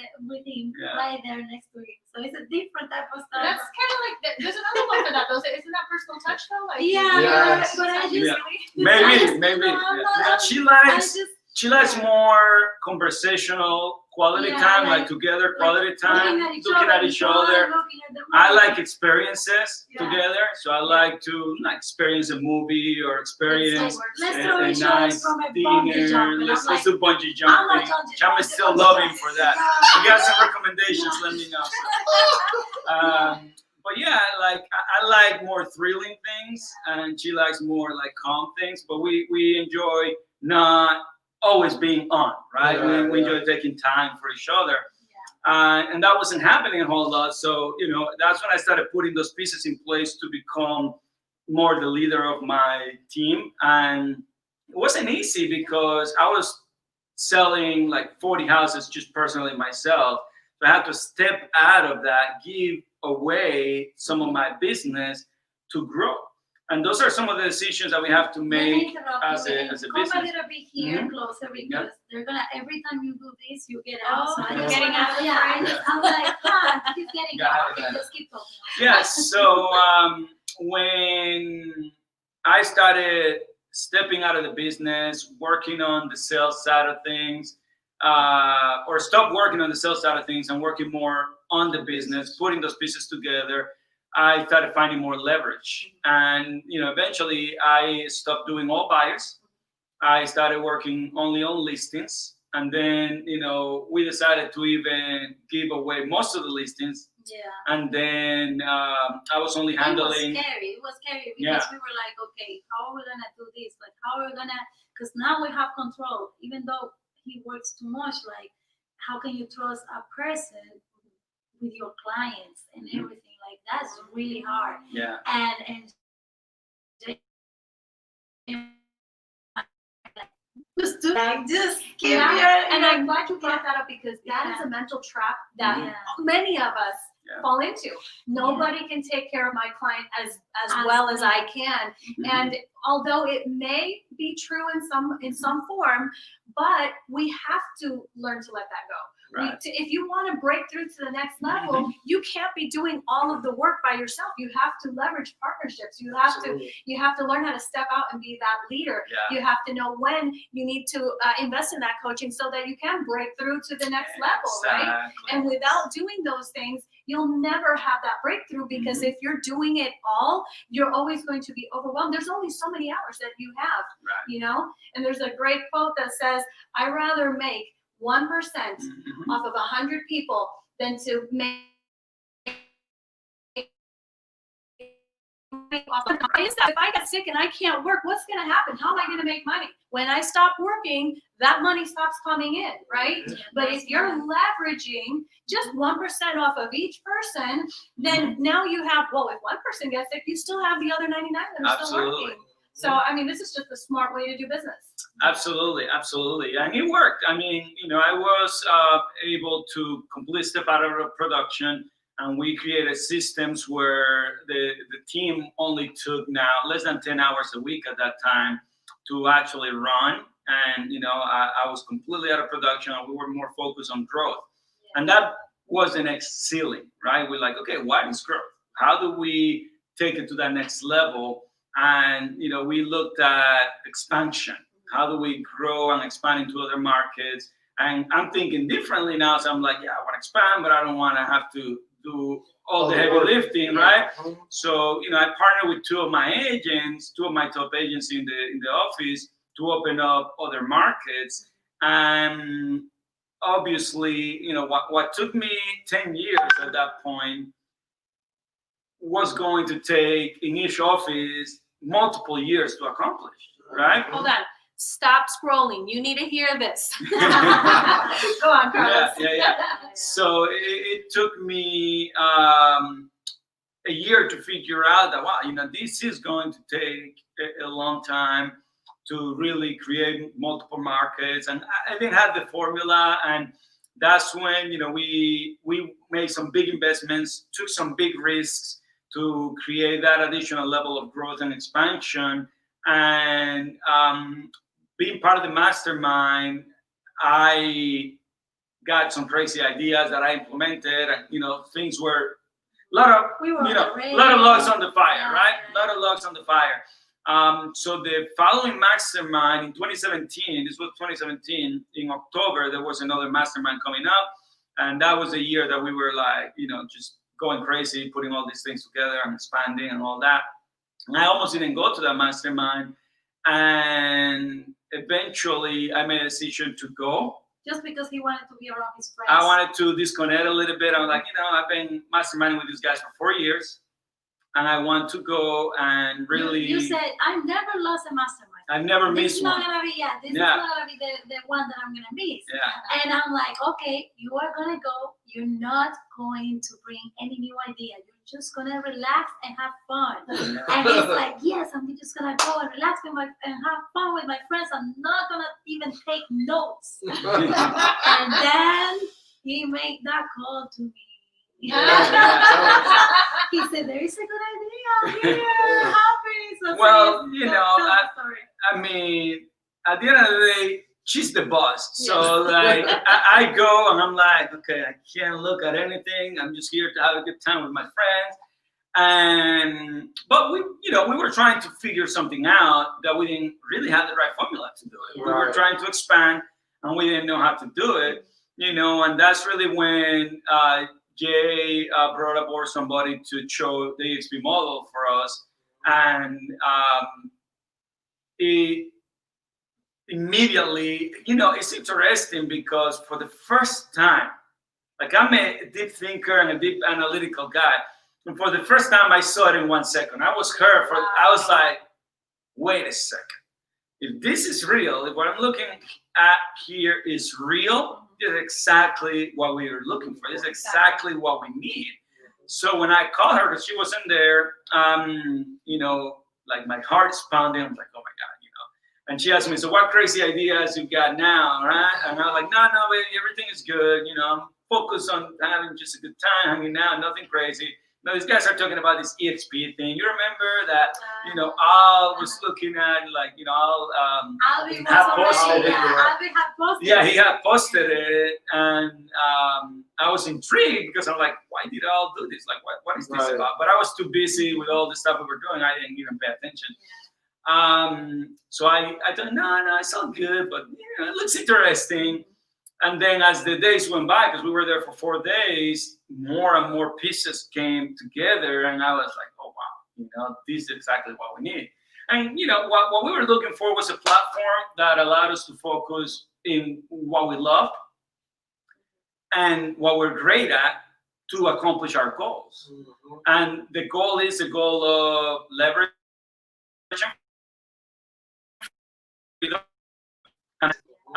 him Yeah. right there next to him. So it's a different type of stuff. That's kind of like, there's another one for that though. Isn't that personal touch though? Like, Yeah, Yes. but I just Yeah. I Maybe. just- Yeah. I'm not- Yeah, I she likes more conversational quality Yeah, time, like- like together quality time, looking at each looking other, at each other. looking at the I movie. like experiences Yeah. together, so I like to experience a movie or experience Let's a throw each other nice from a bungee dinner. jumping. Let's I'm like, do bungee I'm jumping. not Cham is still loving for that. You got some recommendations? Let me know. But yeah, like I like more thrilling things, and she likes more like calm things. But we enjoy not always being on, right? Yeah, we yeah. enjoy taking time for each other. And that wasn't happening a whole lot. So, that's when I started putting those pieces in place to become more the leader of my team. And it wasn't easy because I was selling like 40 houses just personally myself. So I had to step out of that, give away some of my business to grow. And those are some of the decisions that we have to Let me make interrupt as you a and business. come a little bit here Mhm. closer because Yeah. they're gonna every time you do this you get out. Oh, So I you're just getting wanna- out of the yeah, frame. I'm like, he's getting Got out. it, Okay, got it. just keep talking. Yeah, so when I started stepping out of the business, working on the sales side of things, or stopped working on the sales side of things and working more on the business, putting those pieces together, I started finding more leverage. And eventually I stopped doing all buyers. I started working only on listings. And then, we decided to even give away most of the listings. Yeah. And then I was only It was handling. scary. It was scary because Yeah. we were like, okay, how are we gonna do this? Like, how are we gonna? Because now we have control. Even though he works too much, like, how can you trust a person with your clients and everything? Like, that's really hard. Yeah. And just keep Yeah. your And I'm glad you brought that up because that is a mental trap that Yeah. many of us fall into. Nobody can take care of my client as well as I can. And although it may be true in some form, but we have to learn to let that go. Right. If you want to break through to the next level, you can't be doing all of the work by yourself. You have to leverage partnerships. You have to learn how to step out and be that leader. Yeah. You have to know when you need to invest in that coaching so that you can break through to the next level, right? And without doing those things, you'll never have that breakthrough, because if you're doing it all, you're always going to be overwhelmed. There's only so many hours that you have, you know? And there's a great quote that says, "I rather make 1% off of 100 people than to make off of." If I get sick and I can't work, what's going to happen? How am I going to make money? When I stop working, that money stops coming in, right? But if you're leveraging just 1% off of each person, then now you have, well, if one person gets sick, you still have the other 99 that are still working. So, I mean, this is just a smart way to do business. Absolutely. And it worked. I mean, I was able to completely step out of production, and we created systems where the team only took now less than 10 hours a week at that time to actually run. And, I was completely out of production, and we were more focused on growth. And that was the next ceiling, right? We're like, okay, what is growth? How do we take it to that next level? And, we looked at expansion. How do we grow and expand into other markets? And I'm thinking differently now. So I'm like, yeah, I want to expand, but I don't want to have to do all the heavy lifting, right? So, I partnered with two of my top agents in the office to open up other markets. And obviously, what took me 10 years at that point was going to take in each office multiple years to accomplish, right? Hold on. Stop scrolling. You need to hear this. Go on, Carlos. Yeah. So it took me a year to figure out that, wow, this is going to take a long time to really create multiple markets. And I didn't have the formula. And that's when, we made some big investments, took some big risks to create that additional level of growth and expansion. And being part of the mastermind, I got some crazy ideas that I implemented, and things were a lot of logs on the fire, right? A lot of logs on the fire. So the following mastermind in 2017, this was 2017, in October, there was another mastermind coming up, and that was a year that we were like, just going crazy, putting all these things together and expanding and all that. And I almost didn't go to that mastermind. And eventually I made a decision to go. Just because he wanted to be around his friends. I wanted to disconnect a little bit. I was like, I've been masterminding with these guys for 4 years, and I want to go and really. You said, I've never lost a mastermind. I've never missed one. This is not gonna be the one that I'm gonna miss. Yeah. And I'm like, okay, you are gonna go. You're not going to bring any new idea. You're just gonna relax and have fun. And he's like, yes, I'm just gonna go and relax and have fun with my friends. I'm not gonna even take notes. And then he made that call to me. He said, there is a good idea here happening. So well, I mean, at the end of the day, she's the boss. So like, I go and I'm like, okay, I can't look at anything. I'm just here to have a good time with my friends. But we were trying to figure something out that we didn't really have the right formula to do it. We were trying to expand, and we didn't know how to do it. And that's really when Jay brought aboard somebody to show the EXP model for us, and it immediately, it's interesting because for the first time, like, I'm a deep thinker and a deep analytical guy, and for the first time I saw it in 1 second. I was like, wait a second, if this is real, if what I'm looking at here is real, it's exactly what we were looking for. It's exactly what we need. So when I called her, because she wasn't there, like, my heart's pounding. I'm like, oh my God, And she asked me, so what crazy ideas you got now, right? And I was like, no, baby, everything is good. I'm focus on having just a good time, hanging out, nothing crazy. Now these guys are talking about this EXP thing. You remember that, Al was looking at, like, Alvin had was posted already, it. Alvin had posted Yeah, it. he had posted it, and I was intrigued because I'm like, why did Al do this? Like, what is this Right. about? But I was too busy with all the stuff we were doing. I didn't even pay attention. So I thought, no, it's all good, but it looks interesting. And then as the days went by, because we were there for 4 days, more and more pieces came together, and I was like, oh wow, this is exactly what we need. And what we were looking for was a platform that allowed us to focus in what we love and what we're great at to accomplish our goals. Mhm. And the goal is a goal of leverage.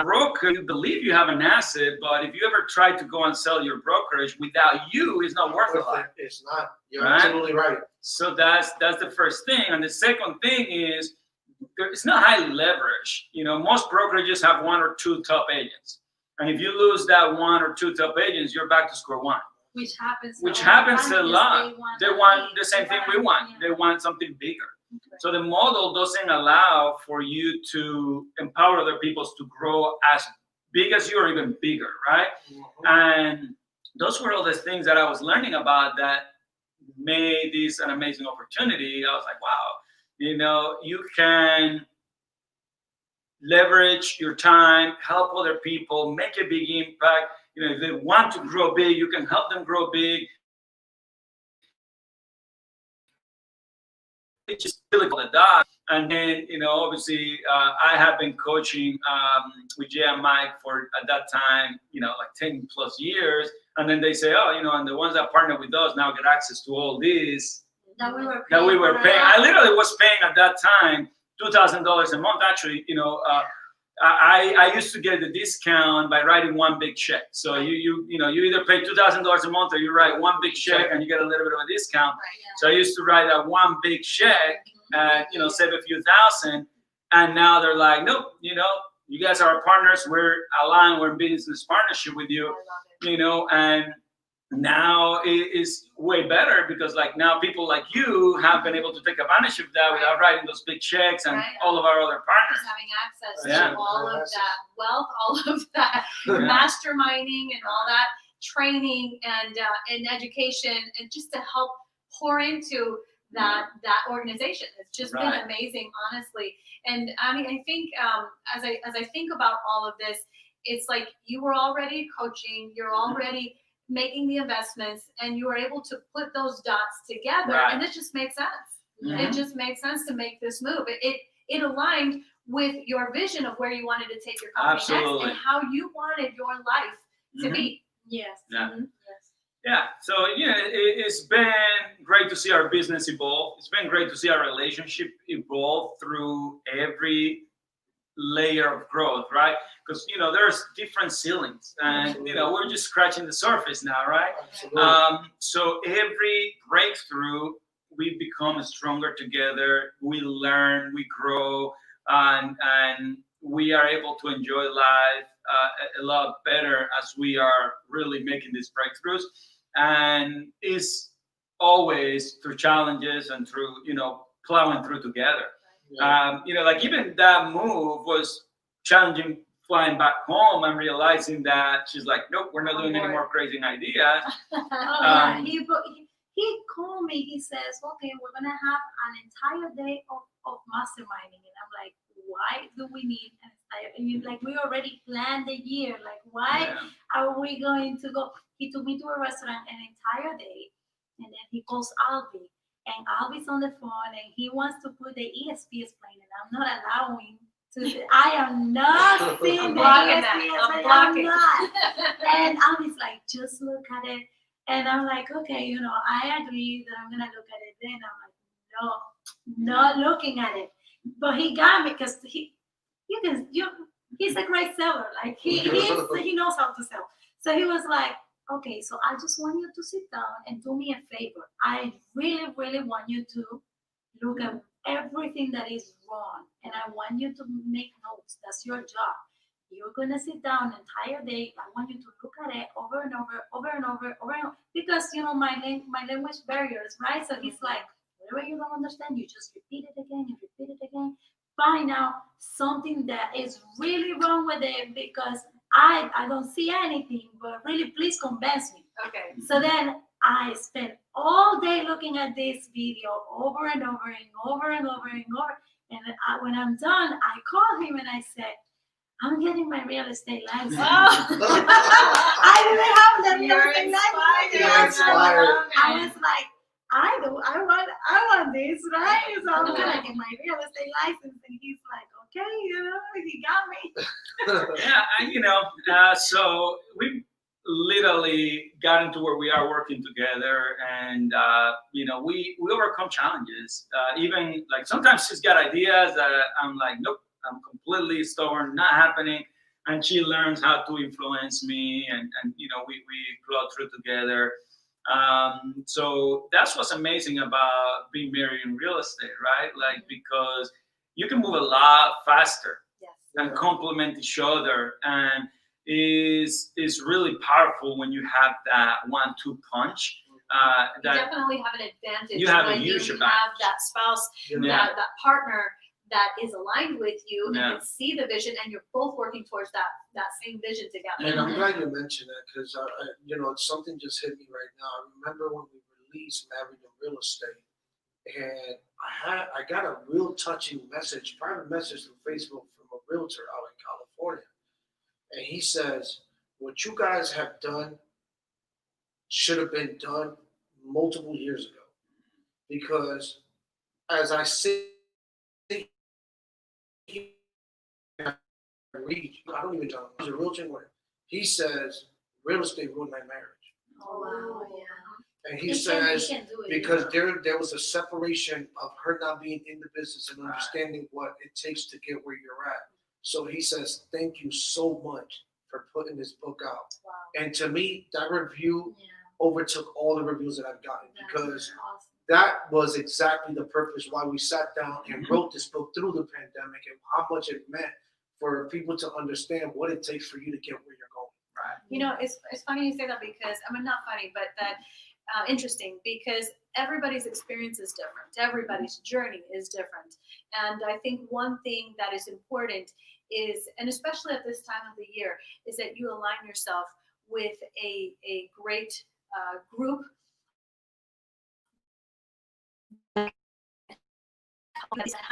Broker, you believe you have an asset, but if you ever try to go and sell your brokerage without you, it's not worth a lot. It's not. You're Right? absolutely right. So that's the first thing. And the second thing is, it's not highly leveraged. Most brokerages have 1 or 2 top agents. And if you lose that 1 or 2 top agents, you're back to square one. Which happens A lot. They want the same thing we want. Yeah. They want something bigger. Okay. So the model doesn't allow for you to empower other people to grow as big as you or even bigger, right? Mhm. And those were all the things that I was learning about that made this an amazing opportunity. I was like, wow, you can leverage your time, help other people, make a big impact. If they want to grow big, you can help them grow big. It's just really the dot. And then, obviously, I have been coaching with Jay and Mike for, at that time, like 10 plus years. And then they say, and the ones that partner with us now get access to all this That we were paying. I literally was paying at that time $2,000 a month. Actually, I used to get the discount by writing one big check. So you either pay $2,000 a month or you write one big check and you get a little bit of a discount. Right, yeah. So I used to write that one big check and save a few thousand. And now they're like, nope, you guys are our partners. We're aligned. We're in business partnership with you. And now it is way better because now people like you have been able to take advantage of that without writing those big checks and all of our other partners. Just having access Yeah. to all of that wealth, all of that masterminding and all that training and education, and just to help pour into that organization. It's just been amazing, honestly. And I mean, I think as I think about all of this, it's like you were already coaching, you're already making the investments, and you were able to put those dots together, and it just made sense. Mhm. It just made sense to make this move. It aligned with your vision of where you wanted to take your company Absolutely. next and how you wanted your life to be. Yes. Yeah. Mhm. Yes. Yeah, so it's been great to see our business evolve. It's been great to see our relationship evolve through every layer of growth, right? Because there's different ceilings, and we're just scratching the surface now, right? Absolutely. So every breakthrough, we become stronger together. We learn, we grow, and we are able to enjoy life a lot better as we are really making these breakthroughs. And it's always through challenges and through plowing through together. Like even that move was challenging, flying back home and realizing that she's like, nope, we're not doing any more crazy ideas. He called me. He says, okay, we're gonna have an entire day of masterminding, and I'm like, why do we need an entire? And you like, we already planned the year. Like, why are we going to go? He took me to a restaurant an entire day, and then he calls Albie. And Albie's on the phone, and he wants to put the ESP explain, and I'm not allowing to. I am not seeing the ESP. I'm not. And Albie's like, just look at it. And I'm like, okay, I agree that I'm gonna look at it. Then I'm like, no, not looking at it. But he got me because he's a great seller. Like he knows how to sell. So he was like, okay, so I just want you to sit down and do me a favor. I really, really want you to look at everything that is wrong, and I want you to make notes. That's your job. you're gonna sit down an entire day. I want you to look at it over and over, because my language barriers, right? So he's like, whatever you don't understand, you just repeat it again, you repeat it again. Find out something that is really wrong with it, because I don't see anything, but really please convince me. Okay. So then I spent all day looking at this video over and over and over and over and over. And when I'm done, I call him and I said, I'm getting my real estate license. I didn't have the real estate license. You're inspired. I was like, I want this, right? So I'm gonna get my real estate license. And he's like, okay, he got me. Yeah, and so we literally got into where we are working together, and we overcome challenges. Even like sometimes she's got ideas that I'm like, nope, I'm completely stubborn, not happening. And she learns how to influence me, and we plow through together. So that's what's amazing about being married in real estate, right? Like, because you can move a lot faster and complement each other, and is really powerful when you have that 1-2 punch. You definitely have an advantage. You have a when huge you advantage. have that spouse, Yeah. that partner that is aligned with you and Yeah. can see the vision, and you're both working towards that same vision together. And I'm glad you mentioned that, because something just hit me right now. I remember when we released Married in Real Estate, and I got a real touching message, private message through Facebook from a realtor out in California, and he says, "What you guys have done should have been done multiple years ago, because as I see." I don't even know. He's a realtor. He says real estate ruined my marriage, Oh, wow, yeah. and he He says can do it, because there was a separation of her not being in the business and understanding what it takes to get where you're at. So he says, "Thank you so much for putting this book out." Wow. And to me, that review overtook all the reviews that I've gotten, because Awesome. that was exactly the purpose why we sat down and wrote this book through the pandemic, and how much it meant for people to understand what it takes for you to get where you're going. Right. It's funny you say that, because I mean, not funny, but that interesting, because everybody's experience is different. Everybody's journey is different. And I think one thing that is important is, and especially at this time of the year, is that you align yourself with a great group.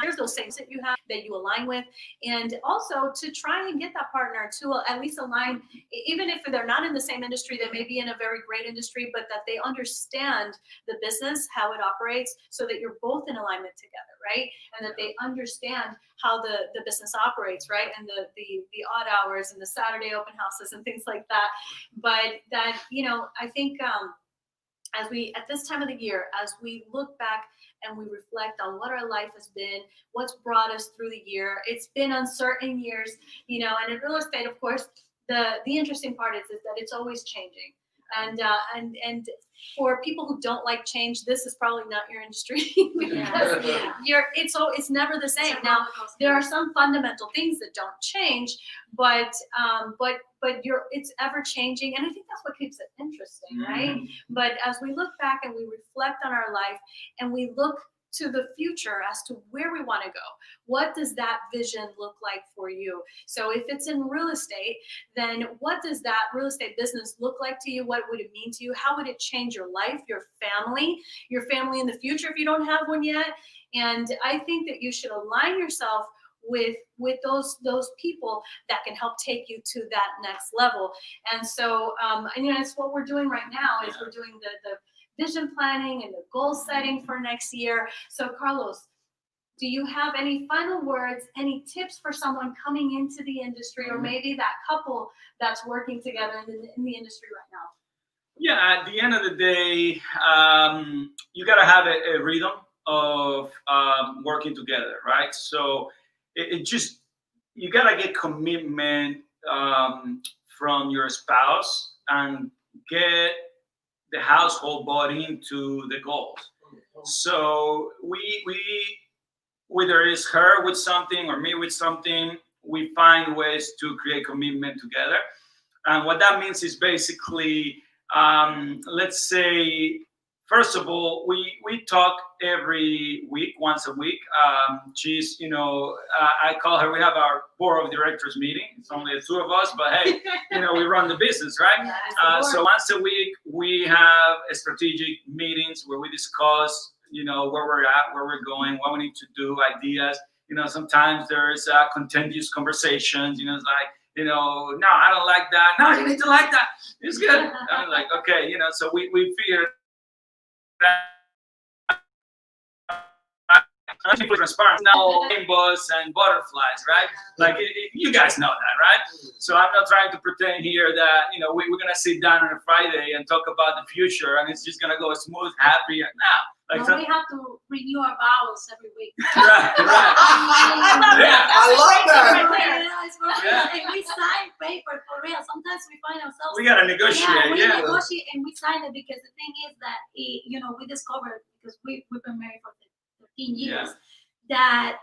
There's those things that you have that you align with, and also to try and get that partner to at least align, even if they're not in the same industry, they may be in a very great industry, but that they understand the business, how it operates, so that you're both in alignment together, right? And that they understand how the business operates, right? And the odd hours and the Saturday open houses and things like that. But that, I think as we, at this time of the year, as we look back and we reflect on what our life has been, what's brought us through the year, it's been uncertain years, and in real estate, of course, the interesting part is that it's always changing. And for people who don't like change, this is probably not your industry, because it's never the same. Now, there are some fundamental things that don't change, but it's ever changing, and I think that's what keeps it interesting, right? But as we look back and we reflect on our life and we look to the future as to where we want to go, what does that vision look like for you? So if it's in real estate, then what does that real estate business look like to you? What would it mean to you? How would it change your life, your family in the future if you don't have one yet? And I think that you should align yourself with those people that can help take you to that next level. And so it's what we're doing right now, is we're doing the vision planning and the goal setting for next year. So Carlos, do you have any final words, any tips for someone coming into the industry, or maybe that couple that's working together in the industry right now? Yeah, at the end of the day, you got to have a rhythm of working together, right? So it just, you got to get commitment from your spouse and get the household bought into the goals. So we whether it's her with something or me with something, we find ways to create commitment together. And what that means is basically, let's say, first of all, we talk every week, once a week. She's, I call her, we have our board of directors meeting. It's only the two of us, but hey, we run the business, right? So once a week, we have a strategic meetings where we discuss, where we're at, where we're going, what we need to do, ideas. Sometimes there's contentious conversations, it's like, no, I don't like that. No, you need to like that. It's good. I'm like, okay, so we figured transparent, no rainbows and butterflies, right? Like you guys know that, right? So I'm not trying to pretend here that we're gonna sit down on a Friday and talk about the future and it's just gonna go smooth, happy. No, like we have to renew our vows every week. Right. I love that. And we sign paper for real. Sometimes we find ourselves. We gotta negotiate. We negotiate and we sign it because the thing is that we discovered because we've been married for 13 years that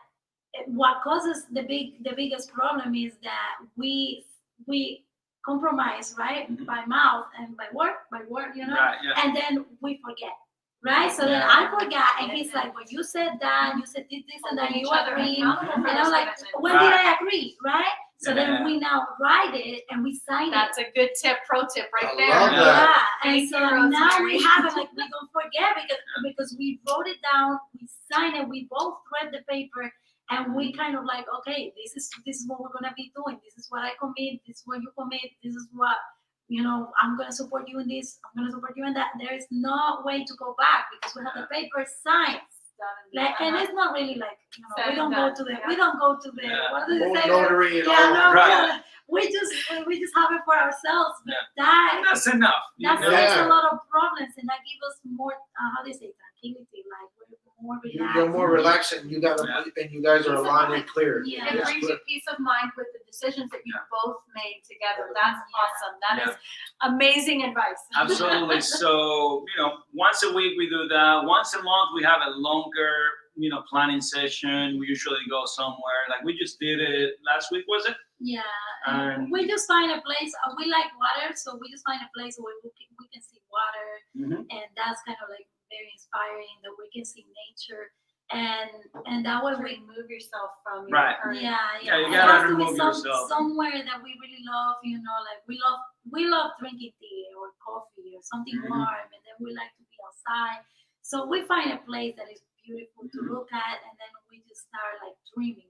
what causes the biggest problem is that we compromise, right, by mouth and by word, Right, and then we forget. Right, so then I forgot, and he's like, "Well, you said that, you said this and that, you agreed," and I'm like, "When did I agree?" Right? So then we now write it and we sign That's it. a good proto tip right I there. love that. Yeah, and so now we have it, like we don't forget because we wrote it down, we signed it, we both read the paper, and we kind of like, okay, this is what we're gonna be doing. This is what I commit. This is what you commit. This is what. I'm going to support you in this. I'm going to support you in that. There is no way to go back because we have the paper signed. And it's not really like, we don't go to the, what do they say? Notary and all. No, Right. we just have it for ourselves. But that's enough. That solves a lot of problems and that gives us more, how do you say, tranquility, like we're more relaxed. You're more relaxed and you guys are aligned and clear. Yeah. It brings you peace of mind with the decisions that you both made together. That's awesome. That is amazing advice. Absolutely. So, once a week we do that. Once a month we have a longer, planning session. We usually go somewhere. Like we just did it last week, was it? Yeah. And we just find a place. We like water, so we just find a place where we can see water, and that's kind of like very inspiring. That we can see nature, and that way we remove yourself from your current. Yeah. You It gotta has to be remove yourself. somewhere that we really love. Like we love drinking tea or coffee or something warm, and then we like to be outside. So we find a place that is beautiful to look at, and then we just start like dreaming,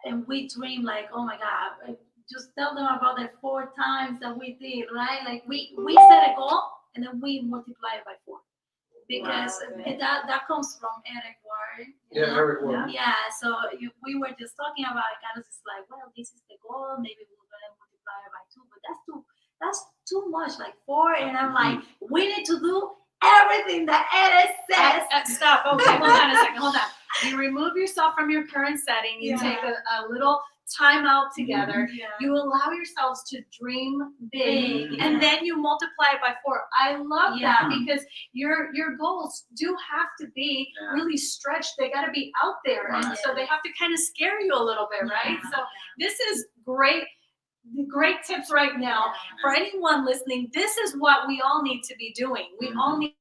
and we dream like, oh my God, just tell them about the 4 times that we did, right? Like we set a goal and then we multiply it by 4 because that comes from Eric Ward. Eric Ward. Yeah, so we were just talking about it. Carlos is like, well, this is the goal. Maybe we're gonna multiply it by 2, but that's too much, like 4. And I'm like, we need to do everything that Eric says. Stop. Okay, hold on a second. Hold on. You remove yourself from your current setting. You take a little time out together. You allow yourselves to dream big, and then you multiply it by 4. I love that because your goals do have to be really stretched. They got to be out there, and so they have to kind of scare you a little bit, right? So this is great tips right now for anyone listening. This is what we all need to be doing. We all need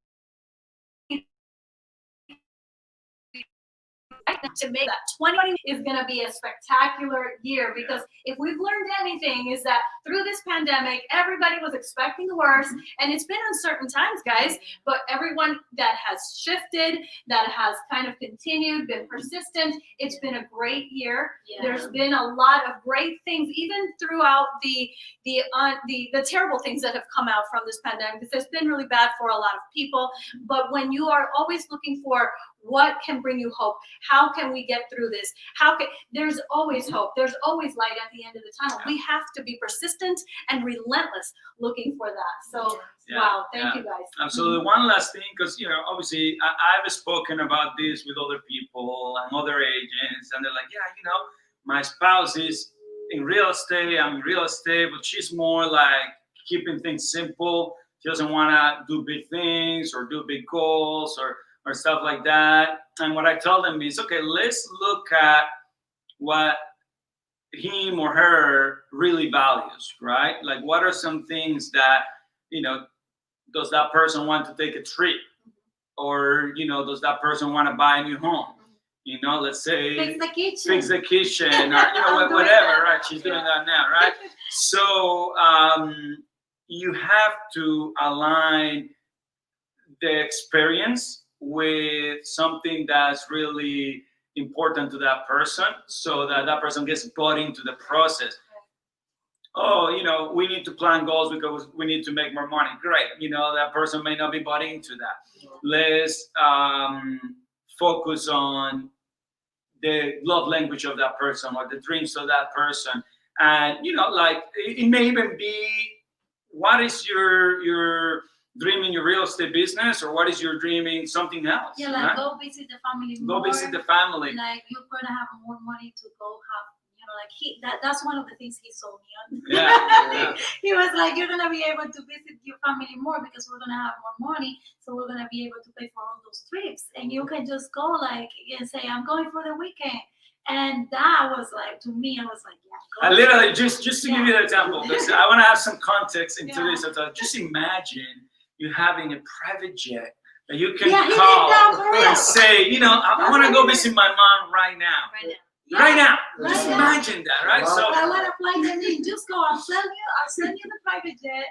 to make that 2020 is going to be a spectacular year, because if we've learned anything is that through this pandemic, everybody was expecting the worst, and it's been uncertain times, guys, but everyone that has shifted, that has kind of continued, been persistent, it's been a great year. There's been a lot of great things, even throughout the terrible things that have come out from this pandemic, because it's been really bad for a lot of people. But when you are always looking for what can bring you hope, how can we get through this? There's always hope. There's always light at the end of the tunnel. We have to be persistent and relentless looking for that. So, wow, thank you guys. Absolutely. One last thing, because, obviously I've spoken about this with other people and other agents, and they're like, my spouse is in real estate, I'm in real estate, but she's more like keeping things simple. She doesn't want to do big things or do big goals or stuff like that. And what I tell them is, okay, let's look at what him or her really values, right? Like, what are some things that, does that person want to take a trip? Or, does that person want to buy a new home? Let's say Fix the kitchen. or, whatever, right? She's doing that now, right? So you have to align the experience with something that's really important to that person, so that that person gets bought into the process. Oh, we need to plan goals because we need to make more money. Great. That person may not be bought into that. Let's focus on the love language of that person or the dreams of that person. And, like, it may even be, what is your dream in your real estate business, or what is your dream in something else? Yeah, like, go visit the family more. Go visit the family. Like, you're gonna have more money to go have, like, that's one of the things he sold me on. Yeah. He was like, you're gonna be able to visit your family more because we're gonna have more money, so we're gonna be able to pay for all those trips, and you can just go like and say, I'm going for the weekend. And that was like, to me, I was like, yeah. I literally, just to give you an example, because I want to have some context into this. Just imagine you having a private jet that you can call and say, I want to go visit my mom right now. Right now. Just imagine that, right? Wow. So I want to fly to me. Just go. I'll send you the private jet,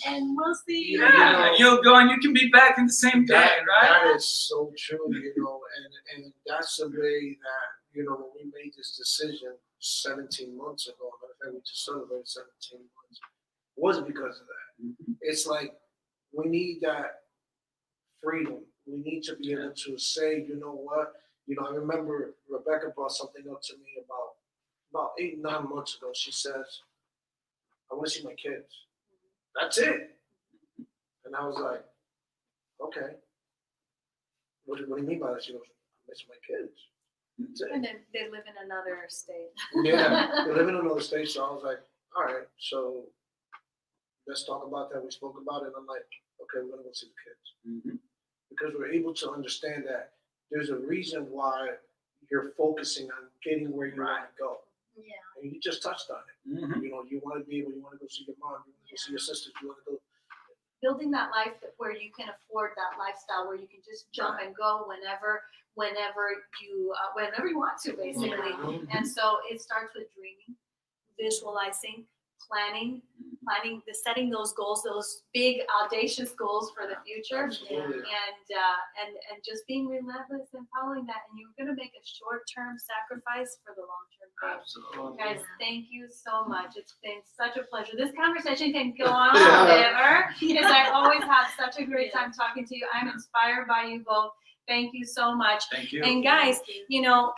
and we'll see. yeah, and you'll go and you can be back in the same day, right? That is so true, and that's the way that, when we made this decision 17 months ago, we just celebrated 17 months, it wasn't because of that. It's like, we need that freedom. We need to be able to say, you know what? I remember Rebecca brought something up to me about 8-9 months ago. She says, I want to see my kids. That's it. And I was like, okay. What do you mean by that? She goes, I miss my kids. That's it. And then they live in another state. Yeah, they live in another state. So I was like, all right, so let's talk about that. We spoke about it. And I'm like, okay, we're going to go see the kids. Because we're able to understand that there's a reason why you're focusing on getting where you want to go. Yeah. And you just touched on it. You want to you want to go see your mom, you want to go see your sisters, you want to go. Building that life where you can afford that lifestyle, where you can just jump and go whenever you want to, basically. And so it starts with dreaming, visualizing, planning, setting those goals, those big audacious goals for the future. Absolutely. And just being relentless and following that, and you're going to make a short-term sacrifice for the long-term gain. Absolutely. Guys, thank you so much. It's been such a pleasure. This conversation can go on forever, because I always have such a great time talking to you. I'm inspired by you both. Thank you so much. Thank you. And guys,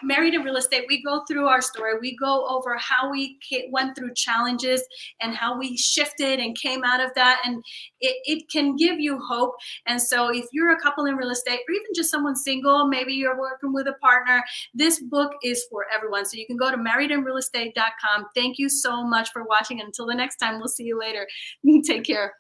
Married in Real Estate, we go through our story. We go over how we went through challenges and how we shifted and came out of that. And it can give you hope. And so if you're a couple in real estate, or even just someone single, maybe you're working with a partner, this book is for everyone. So you can go to marriedinrealestate.com. Thank you so much for watching. Until the next time, we'll see you later. Take care.